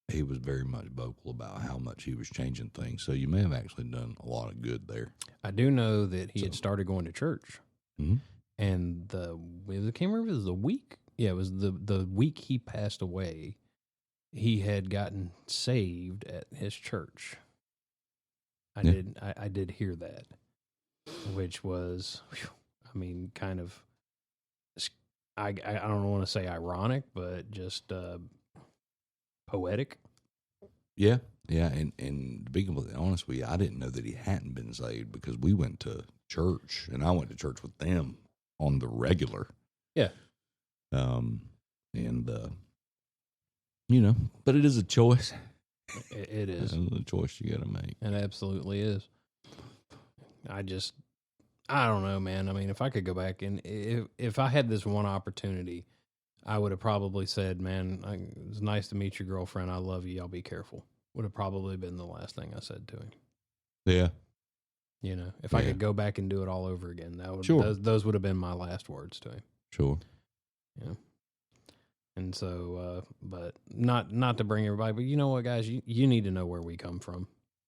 he was very much vocal about how much he was changing things. So you may have actually done a lot of good there. I do know that he had started going to church. Mm-hmm. And I can't remember if it was the week. Yeah, it was the week he passed away. He had gotten saved at his church. I did hear that, which was, kind of, I don't want to say ironic, but just poetic. Yeah. And to be completely honest with you, I didn't know that he hadn't been saved, because we went to church, and I went to church with them on the regular. Yeah. But it is a choice. It is. It's a choice you got to make. It absolutely is. I don't know, man. I mean, if I could go back and if I had this one opportunity, I would have probably said, "Man, it's nice to meet your girlfriend. I love you. Y'all be careful." Would have probably been the last thing I said to him. Yeah. If I could go back and do it all over again, those would have been my last words to him. Sure. Yeah. And so, but not to bring everybody, but you know what, guys, you need to know where we come from.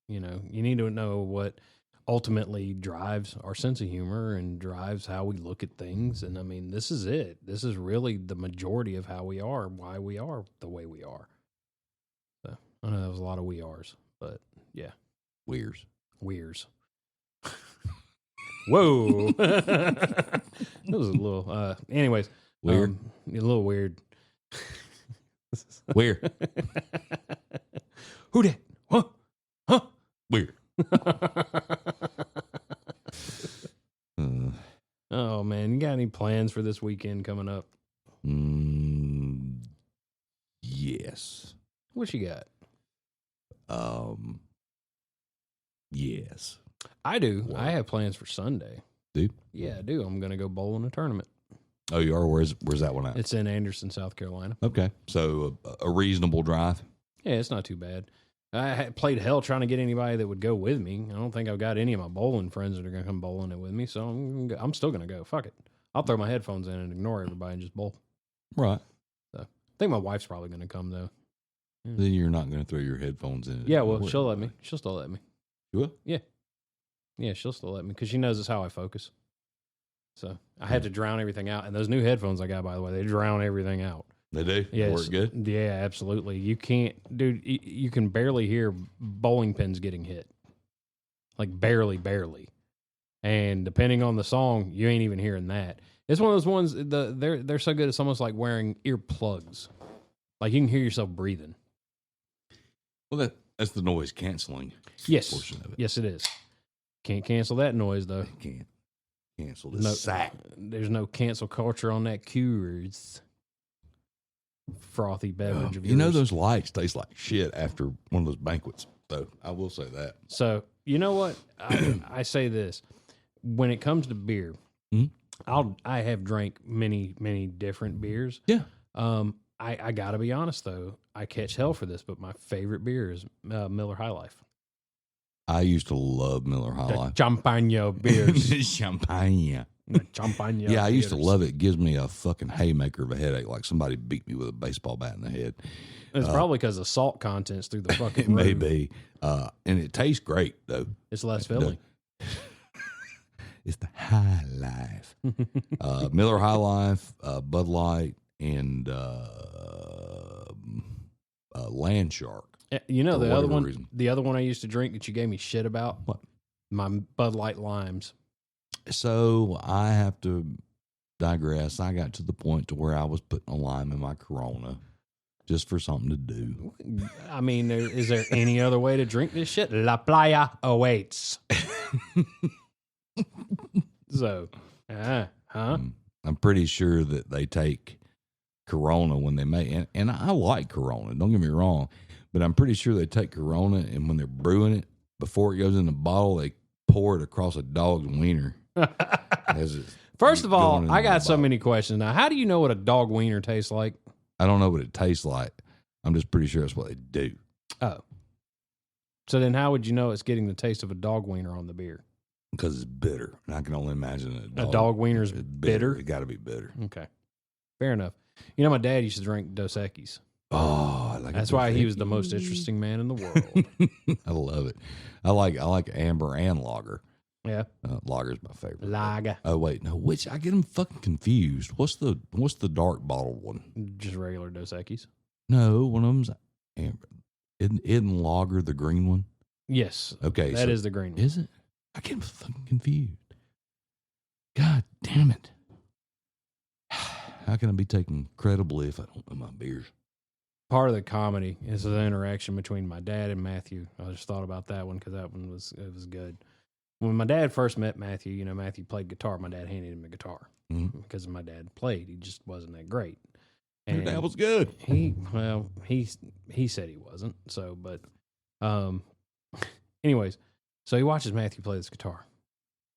You need to know what ultimately drives our sense of humor and drives how we look at things. And I mean, this is it. This is really the majority of how we are, why we are the way we are. So I know that was a lot of we are's, but yeah. Weirs. Whoa. That was a little, anyways, Weird. A little weird. Weird. Who that? Huh? Weird. Oh man, you got any plans for this weekend coming up? Yes. What you got? Yes. I do. What? I have plans for Sunday. Dude? Yeah, I do. I'm going to go bowl in a tournament. Oh, you are? Where's that one at? It's in Anderson, South Carolina. Okay. So a reasonable drive. Yeah, it's not too bad. I had played hell trying to get anybody that would go with me. I don't think I've got any of my bowling friends that are going to come bowling it with me, so I'm still going to go. Fuck it. I'll throw my headphones in and ignore everybody and just bowl. Right. So I think my wife's probably going to come, though. Yeah. Then you're not going to throw your headphones in. Yeah, well, she'll let me. She'll still let me. You will? Yeah. Yeah, she'll still let me because she knows it's how I focus. So I had to drown everything out. And those new headphones I got, by the way, they drown everything out. They do? Yeah, Work good? Yeah, absolutely. You can't, dude, you can barely hear bowling pins getting hit. Like barely. And depending on the song, you ain't even hearing that. It's one of those ones, they're so good, it's almost like wearing earplugs. Like you can hear yourself breathing. Well, that's the noise canceling portion of it. Yes, it is. Can't cancel that noise, though. Can't cancel the sack. There's no cancel culture on that Coors frothy beverage of yours. You know those lights taste like shit after one of those banquets. So I will say that. So you know what? I say this. When it comes to beer, I have drank many different beers. Yeah. I gotta be honest though, I catch hell for this, but my favorite beer is Miller High Life. I used to love Miller High Life. Champagne beers. Champagne. Champagne. Yeah, I used to love it. It gives me a fucking haymaker of a headache, like somebody beat me with a baseball bat in the head. It's probably because the salt content's through the fucking It roof. may be. And it tastes great, though. It's less filling. It's the High Life. Miller High Life, Bud Light, and Land Shark. You know, For the other whatever one, reason. the other one I used to drink that you gave me shit about? What? My Bud Light Limes. So I have to digress. I got to the point to where I was putting a lime in my Corona just for something to do. I mean, is there any other way to drink this shit? La Playa awaits. So, I'm pretty sure that they take Corona when they make, and I like Corona, don't get me wrong, but I'm pretty sure they take Corona, and when they're brewing it, before it goes in the bottle, they pour it across a dog's wiener. First of all, I got so many questions now. How do you know what a dog wiener tastes like? I don't know what it tastes like. I'm just pretty sure that's what they do. Oh. So then how would you know it's getting the taste of a dog wiener on the beer? Because it's bitter. And I can only imagine a dog wiener's bitter. It got to be bitter. Okay. Fair enough. You know, my dad used to drink Dos Equis. Oh, I like That's why he was the most interesting man in the world. I love it. I like amber and lager. Yeah. Lager's my favorite. Lager. Oh wait, no, which I get them fucking confused. What's the dark bottled one? Just regular Dos Equis. No, one of them's amber. Isn't lager the green one? Yes. Okay, that is the green one. Is it? I get them fucking confused. God damn it. How can I be taken credibly if I don't know my beers? Part of the comedy is the interaction between my dad and Matthew. I just thought about that one because that one was good. When my dad first met Matthew, you know, Matthew played guitar. My dad handed him a guitar because my dad played. He just wasn't that great. And your dad was good. He said he wasn't. So, but anyways, so he watches Matthew play this guitar.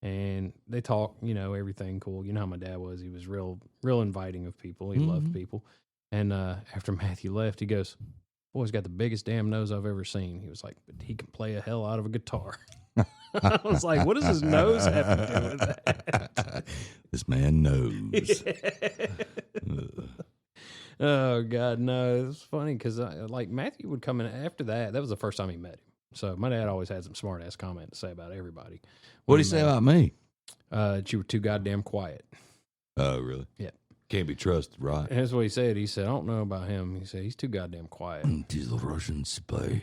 And they talk, you know, everything cool. You know how my dad was. He was real inviting of people. He loved people. And after Matthew left, he goes, "Boy's got the biggest damn nose I've ever seen." He was like, "But he can play a hell out of a guitar." I was like, what does his nose have to do with that? This man knows. Oh, God, no. It's funny because like Matthew would come in after that. That was the first time he met him. So my dad always had some smart-ass comment to say about everybody. What did he say about me? That you were too goddamn quiet. Oh, really? Yeah. Can't be trusted, right? And that's what he said. He said, I don't know about him. He said, he's too goddamn quiet. He's a Russian spy.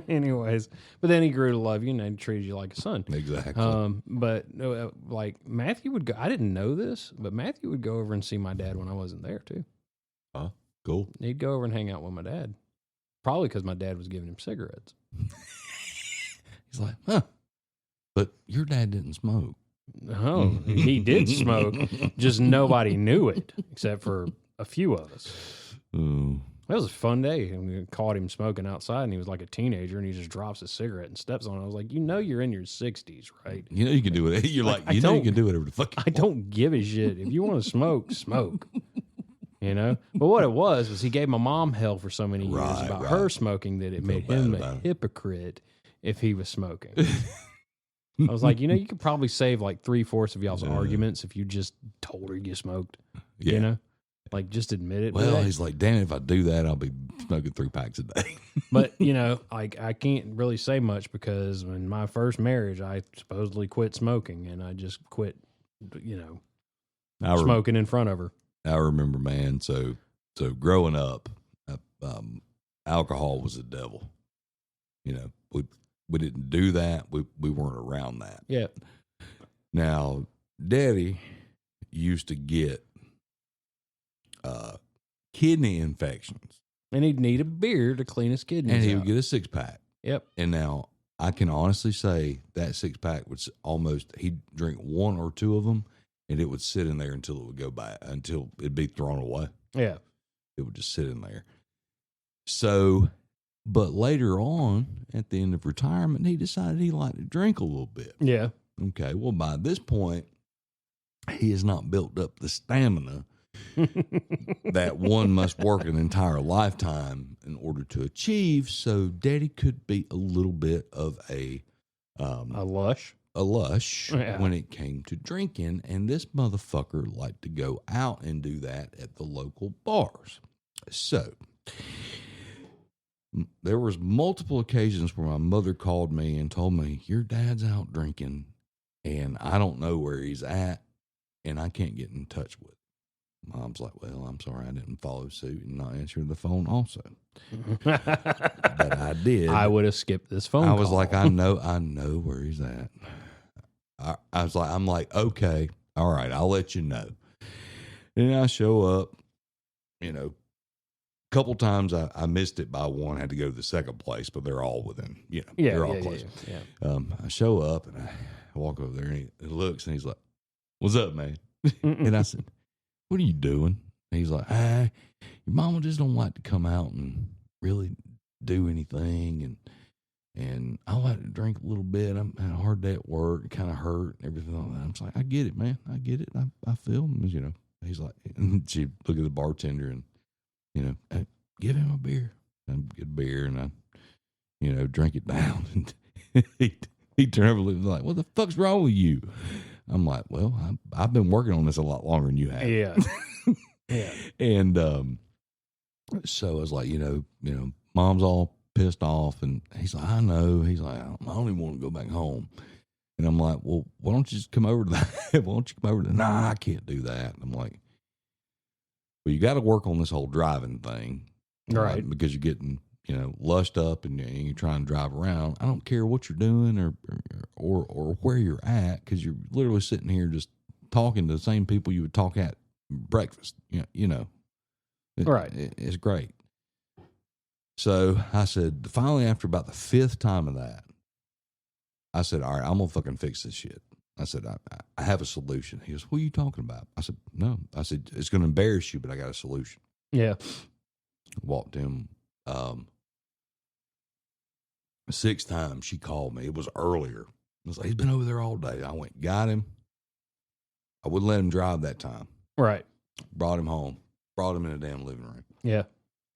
Anyways, but then he grew to love you and he treated you like a son. Exactly. But like Matthew would go, I didn't know this, but Matthew would go over and see my dad when I wasn't there too. Cool. He'd go over and hang out with my dad. Probably because my dad was giving him cigarettes. He's like, huh. But your dad didn't smoke. No, he did smoke. Just nobody knew it except for a few of us. Oh. That was a fun day. And we caught him smoking outside, and he was like a teenager, and he just drops his cigarette and steps on it. I was like, you're in your 60s, right? You know you can do it. You're like you know you can do whatever the fuck you I don't give a shit. If you want to smoke, smoke. You know? But what it was he gave my mom hell for so many years about her smoking that it made him a hypocrite if he was smoking. I was like, you could probably save like 3/4 of y'all's arguments if you just told her you smoked. Yeah. You know? Like, just admit it. Well, he's like, damn it, if I do that, I'll be smoking 3 packs a day. But, like, I can't really say much because in my first marriage, I supposedly quit smoking, and I just quit, smoking in front of her. I remember, man. So growing up, alcohol was the devil. We didn't do that. We weren't around that. Yeah. Now, Daddy used to get kidney infections, and he'd need a beer to clean his kidneys, and he out. would get a 6-pack. Yep. And now I can honestly say that 6-pack was he'd drink 1 or 2 of them, and it would sit in there until it would go by, until it'd be thrown away. Yeah. It would just sit in there. So, but later on, at the end of retirement, he decided he liked to drink a little bit. Yeah. Okay. Well, by this point, he has not built up the stamina that one must work an entire lifetime in order to achieve. So Daddy could be a little bit of a lush. When it came to drinking, and this motherfucker liked to go out and do that at the local bars. So there was multiple occasions where my mother called me and told me, your dad's out drinking and I don't know where he's at and I can't get in touch with him. Mom's like, well, I'm sorry I didn't follow suit and not answer the phone also. But I did. I would have skipped this phone call. I was call. like, I know where he's at. I'm like, okay, all right, I'll let you know. And I show up, a couple times I missed it by one, had to go to the second place, but they're all within, they're all close. Yeah. I show up and I walk over there and he looks and he's like, what's up, man? And I said, what are you doing? And he's like, hey, your mama just don't like to come out and really do anything. And I like to drink a little bit. I'm had a hard day at work, kind of hurt and everything like that. I'm just like, I get it, man. I get it. I feel him, He's like, and she look at the bartender and, hey, give him a beer. I get a beer and I, drink it down. And he turned over and was like, what the fuck's wrong with you? I'm like, well, I've been working on this a lot longer than you have. Yeah. Yeah. And so I was like, mom's all pissed off. And he's like, I know. He's like, I don't even want to go back home. And I'm like, well, why don't you just come over to that? Why don't you come over to that? Nah, I can't do that. And I'm like, well, you got to work on this whole driving thing. Right. Because you're getting, lushed up and you're trying to drive around. I don't care what you're doing or where you're at, because you're literally sitting here just talking to the same people you would talk at breakfast. Right. It's great. So I said, finally, after about the 5th time of that, I said, all right, I'm going to fucking fix this shit. I said, I have a solution. He goes, what are you talking about? I said, no. I said, it's going to embarrass you, but I got a solution. Yeah. Walked him. 6th time she called me. It was earlier. I was like, he's been over there all day. I went, got him. I wouldn't let him drive that time. Right. Brought him home. Brought him in a damn living room. Yeah.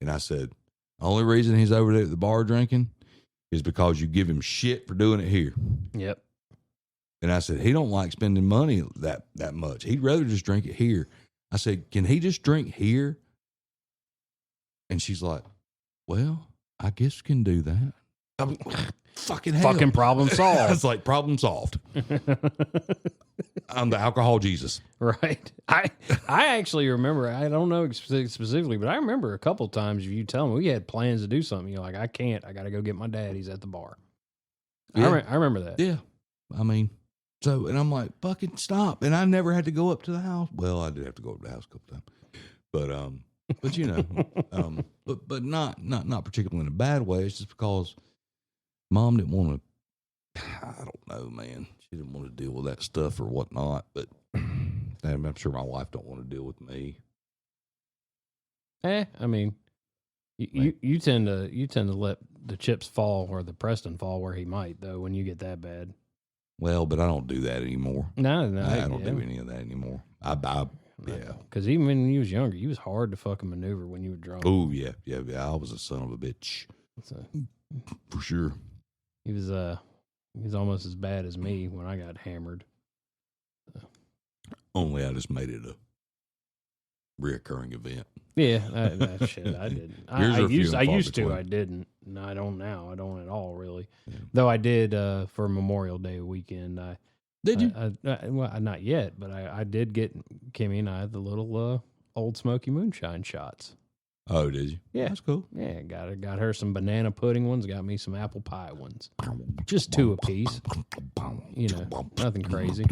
And I said, the only reason he's over there at the bar drinking is because you give him shit for doing it here. Yep. And I said, he don't like spending money that much. He'd rather just drink it here. I said, can he just drink here? And she's like, well, I guess we can do that. Fucking hell. Fucking problem solved. I was like, problem solved. I'm the alcohol Jesus. Right. I actually remember, I don't know specifically, but I remember a couple times you telling me we had plans to do something. You're like, I can't. I got to go get my dad. He's at the bar. Yeah. I remember that. Yeah. I mean, and I'm like, fucking stop. And I never had to go up to the house. Well, I did have to go up to the house a couple times. But you know, but not particularly in a bad way. It's just because Mom didn't want to, I don't know, man. She didn't want to deal with that stuff or whatnot. But I'm sure my wife don't want to deal with me. I mean, you tend to let the chips fall or the Preston fall where he might, though, when you get that bad. Well, but I don't do that anymore. No, I don't do any of that anymore. Yeah. Because even when you was younger, you was hard to fucking maneuver when you were drunk. Oh, yeah. I was a son of a bitch. For sure. He was almost as bad as me when I got hammered. Only I just made it a reoccurring event. Yeah, that shit, I didn't. I used to. I didn't. No, I don't now. I don't at all, really. Yeah. Though I did for Memorial Day weekend. Did you? Well, not yet, but I did get Kimmy and I the little Old Smoky Moonshine shots. Oh, did you? Yeah, that's cool. Yeah, got her some banana pudding ones. Got me some apple pie ones. Just 2 apiece. You know, nothing crazy.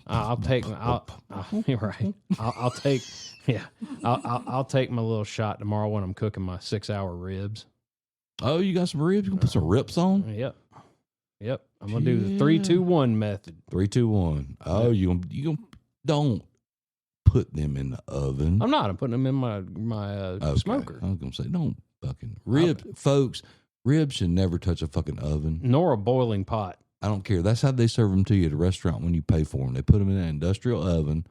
I'll take my little shot tomorrow when I'm cooking my 6-hour ribs. Oh, you got some ribs? You gonna put some rips on? Yep. I'm gonna do the 3-2-1 method. 3-2-1. Oh, you gonna don't put them in the oven. I'm not. I'm putting them in my smoker. I was gonna say don't fucking ribs, folks. Ribs should never touch a fucking oven, nor a boiling pot. I don't care. That's how they serve them to you at a restaurant when you pay for them. They put them in an industrial oven.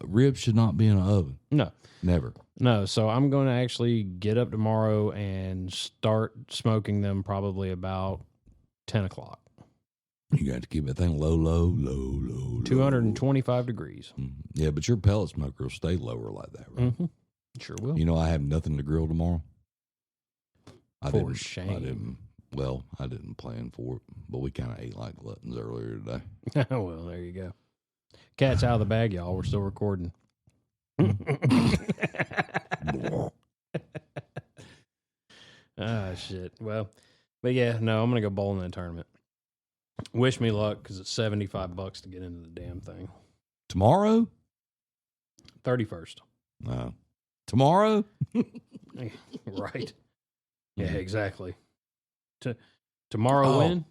Ribs should not be in an oven. No, never. No. So I'm going to actually get up tomorrow and start smoking them probably about 10 o'clock. You got to keep that thing low. 225 degrees. Mm-hmm. Yeah, but your pellet smoker will stay lower like that, right? Mm-hmm. Sure will. You know, I have nothing to grill tomorrow. For shame. I didn't plan for it, but we kind of ate like gluttons earlier today. Well, there you go. Cat's out of the bag, y'all. We're still recording. Shit. Well, but yeah, no, I'm going to go bowl in that tournament. Wish me luck because it's $75 to get into the damn thing. Tomorrow? 31st. Tomorrow? Right. Yeah, exactly. Tomorrow when?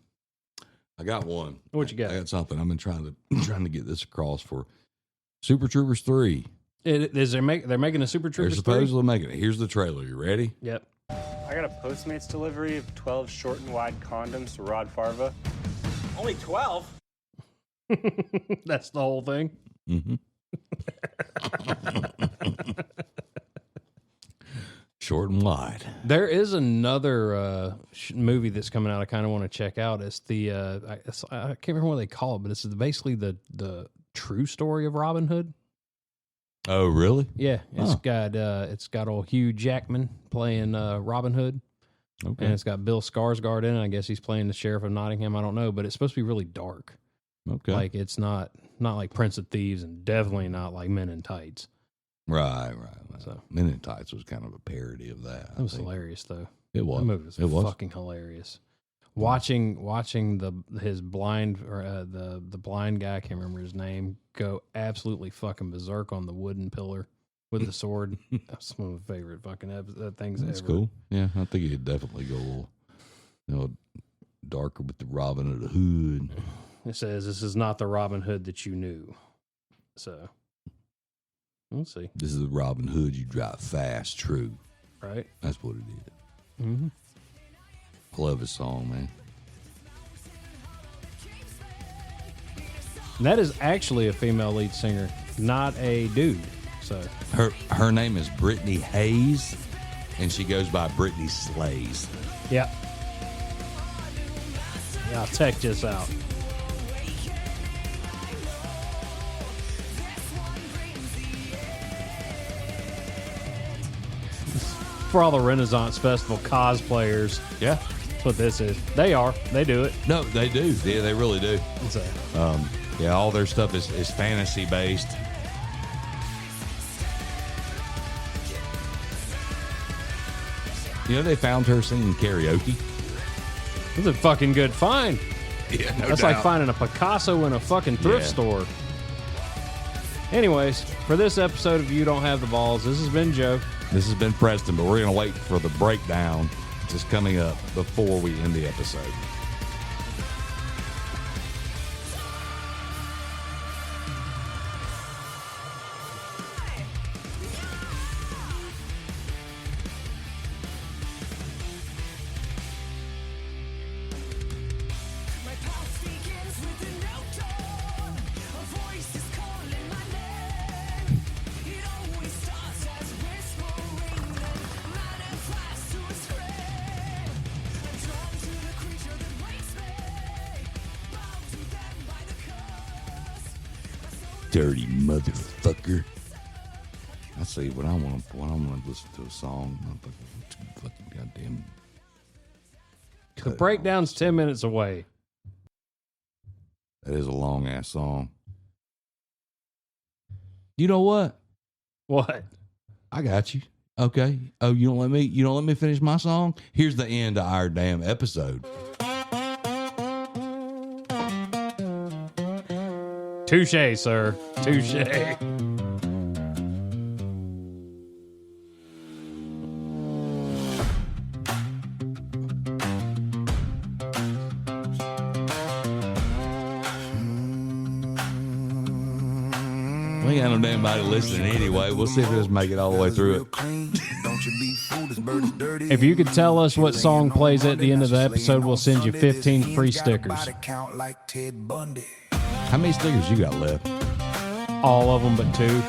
I got one. What you got? I got something. I've been trying to get this across for Super Troopers 3. They're making a Super Troopers 3? They're supposedly making it. Here's the trailer. You ready? Yep. I got a Postmates delivery of 12 short and wide condoms to Rod Farva. Only 12? That's the whole thing? Mm-hmm. Short and wide. There is another movie that's coming out I kind of want to check out. It's the I can't remember what they call it, but it's basically the true story of Robin Hood. Oh, really? Yeah, it's got old Hugh Jackman playing Robin Hood. Okay. And it's got Bill Skarsgård in it. I guess he's playing the Sheriff of Nottingham. I don't know, but it's supposed to be really dark. Okay. Like it's not like Prince of Thieves and definitely not like Men in Tights. Right. So Men in Tights was kind of a parody of that. It was hilarious though. It was. That movie was fucking hilarious. Watching his blind or the blind guy, I can't remember his name, go absolutely fucking berserk on the wooden pillar with the sword. That's one of my favorite fucking things. That's ever. cool. Yeah, I think he'd definitely go a little, darker with the Robin of the Hood. It says this is not the Robin Hood that you knew. So we'll see. This is the Robin Hood you drive fast, true. Right. That's what it is. Mm-hmm. I love his song, man. That is actually a female lead singer, not a dude. So her name is Brittany Hayes, and she goes by Brittany Slays. Yeah. I'll check this out. For all the Renaissance Festival cosplayers. Yeah. That's what this is. They do it. No, they do. Yeah, they really do. So. Yeah, all their stuff is fantasy based. You know, they found her singing karaoke. That's a fucking good find. Yeah, no That's doubt. like finding a Picasso in a fucking thrift Yeah. store. Anyways, for this episode of You Don't Have the Balls, this has been Joe. This has been Preston, but we're going to wait for the breakdown just coming up before we end the episode. My pulse begins with a note tone. A voice is calling my name. It always starts as whispering, then magnifies to a scream. I'm drawn to the creature that wakes me, bound to them by the curse. My soul Dirty motherfucker. I see when I want to listen to a song. I'm fucking goddamn. The breakdown's 10 minutes away. That is a long ass song. You know what? What? I got you. Okay. Oh, you don't let me finish my song? Here's the end of our damn episode. Touche, sir. Touche. We ain't got no damn body listening anyway. We'll see if it just make it all the way through it. If you could tell us what song plays at the end of the episode, we'll send you 15 free stickers. How many stickers you got left? All of them but 2.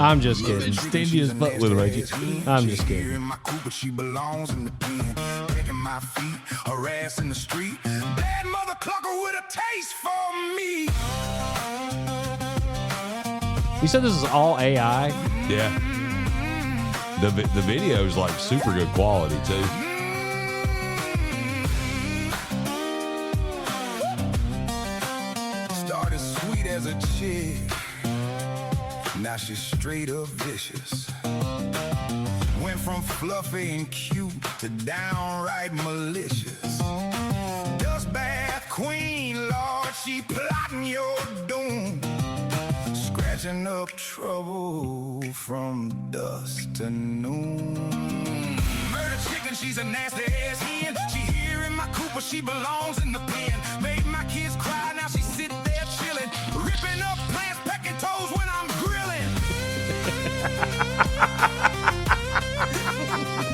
I'm just kidding. Stingy as fuck with them, ain't you? I'm just kidding. my Cooper, she belongs in the pen. Picking my feet, her ass in the street. Bad mother clucker with a taste for me. You said this is all AI? Yeah. The video is like super good quality too. Started sweet as a chick. Now she's straight up vicious. Went from fluffy and cute to downright malicious. Dust bath queen, Lord, she plotting your doom. Scratching up trouble from dusk to noon. Murder chicken, she's a nasty ass hen. She here in my Cooper, she belongs in the pen. Made my kids cry, now she sit there chilling. Ripping up plants, pecking toes when I'm grilling.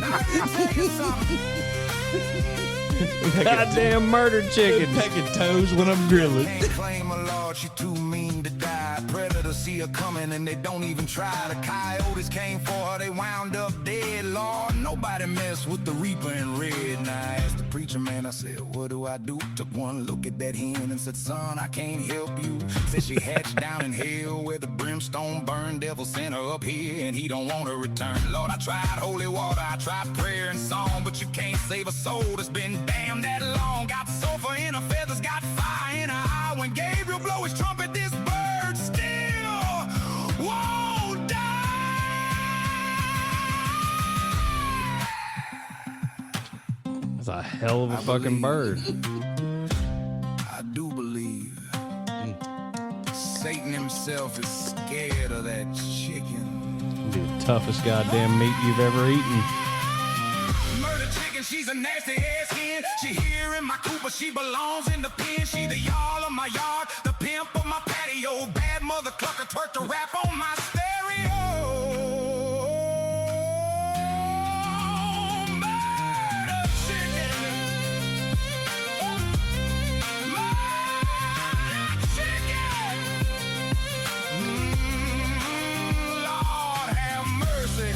Let me tell you something. Goddamn murder chicken. Pecking toes when I'm grilling. Can't claim a lord, she too mean to die. Predators see her coming and they don't even try. The coyotes came for her, they wound up dead. Lord, nobody mess with the reaper in red. And I asked the preacher man, I said, what do I do? Took one look at that hen and said, son, I can't help you. Said she hatched down in hell where the brimstone burned. Devil sent her up here and he don't want her return. Lord, I tried holy water, I tried prayer and song, but you can't save a soul that's been damned that long. Got sulfur in her feathers, got fire in her eye. When Gabriel blow his trumpet, this bird still won't die. That's a hell of a fucking bird. I do believe Satan himself is scared of that chicken. Be the toughest goddamn meat you've ever eaten. Murder chicken, she's a nasty ass hen. She here in my Cooper, she belongs in the pen. She the y'all of my yard, the pimp of my patio. Bad mother clucker twerk to rap on my stereo. Murder chicken. Murder chicken. Lord have mercy.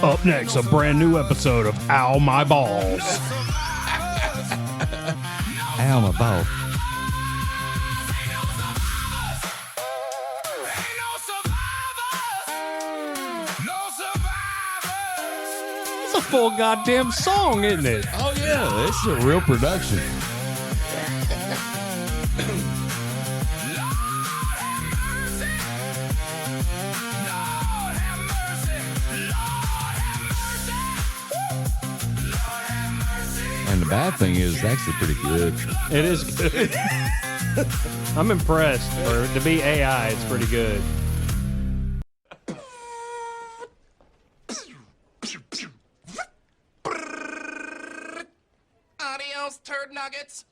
Up next, a brand new episode of Ow My Balls. Ow, my ball. It's a full goddamn song, isn't it? Oh yeah, this is a real production. And the bad thing is, it's actually pretty good. It is good. I'm impressed. To be AI, it's pretty good. Adios, turd nuggets.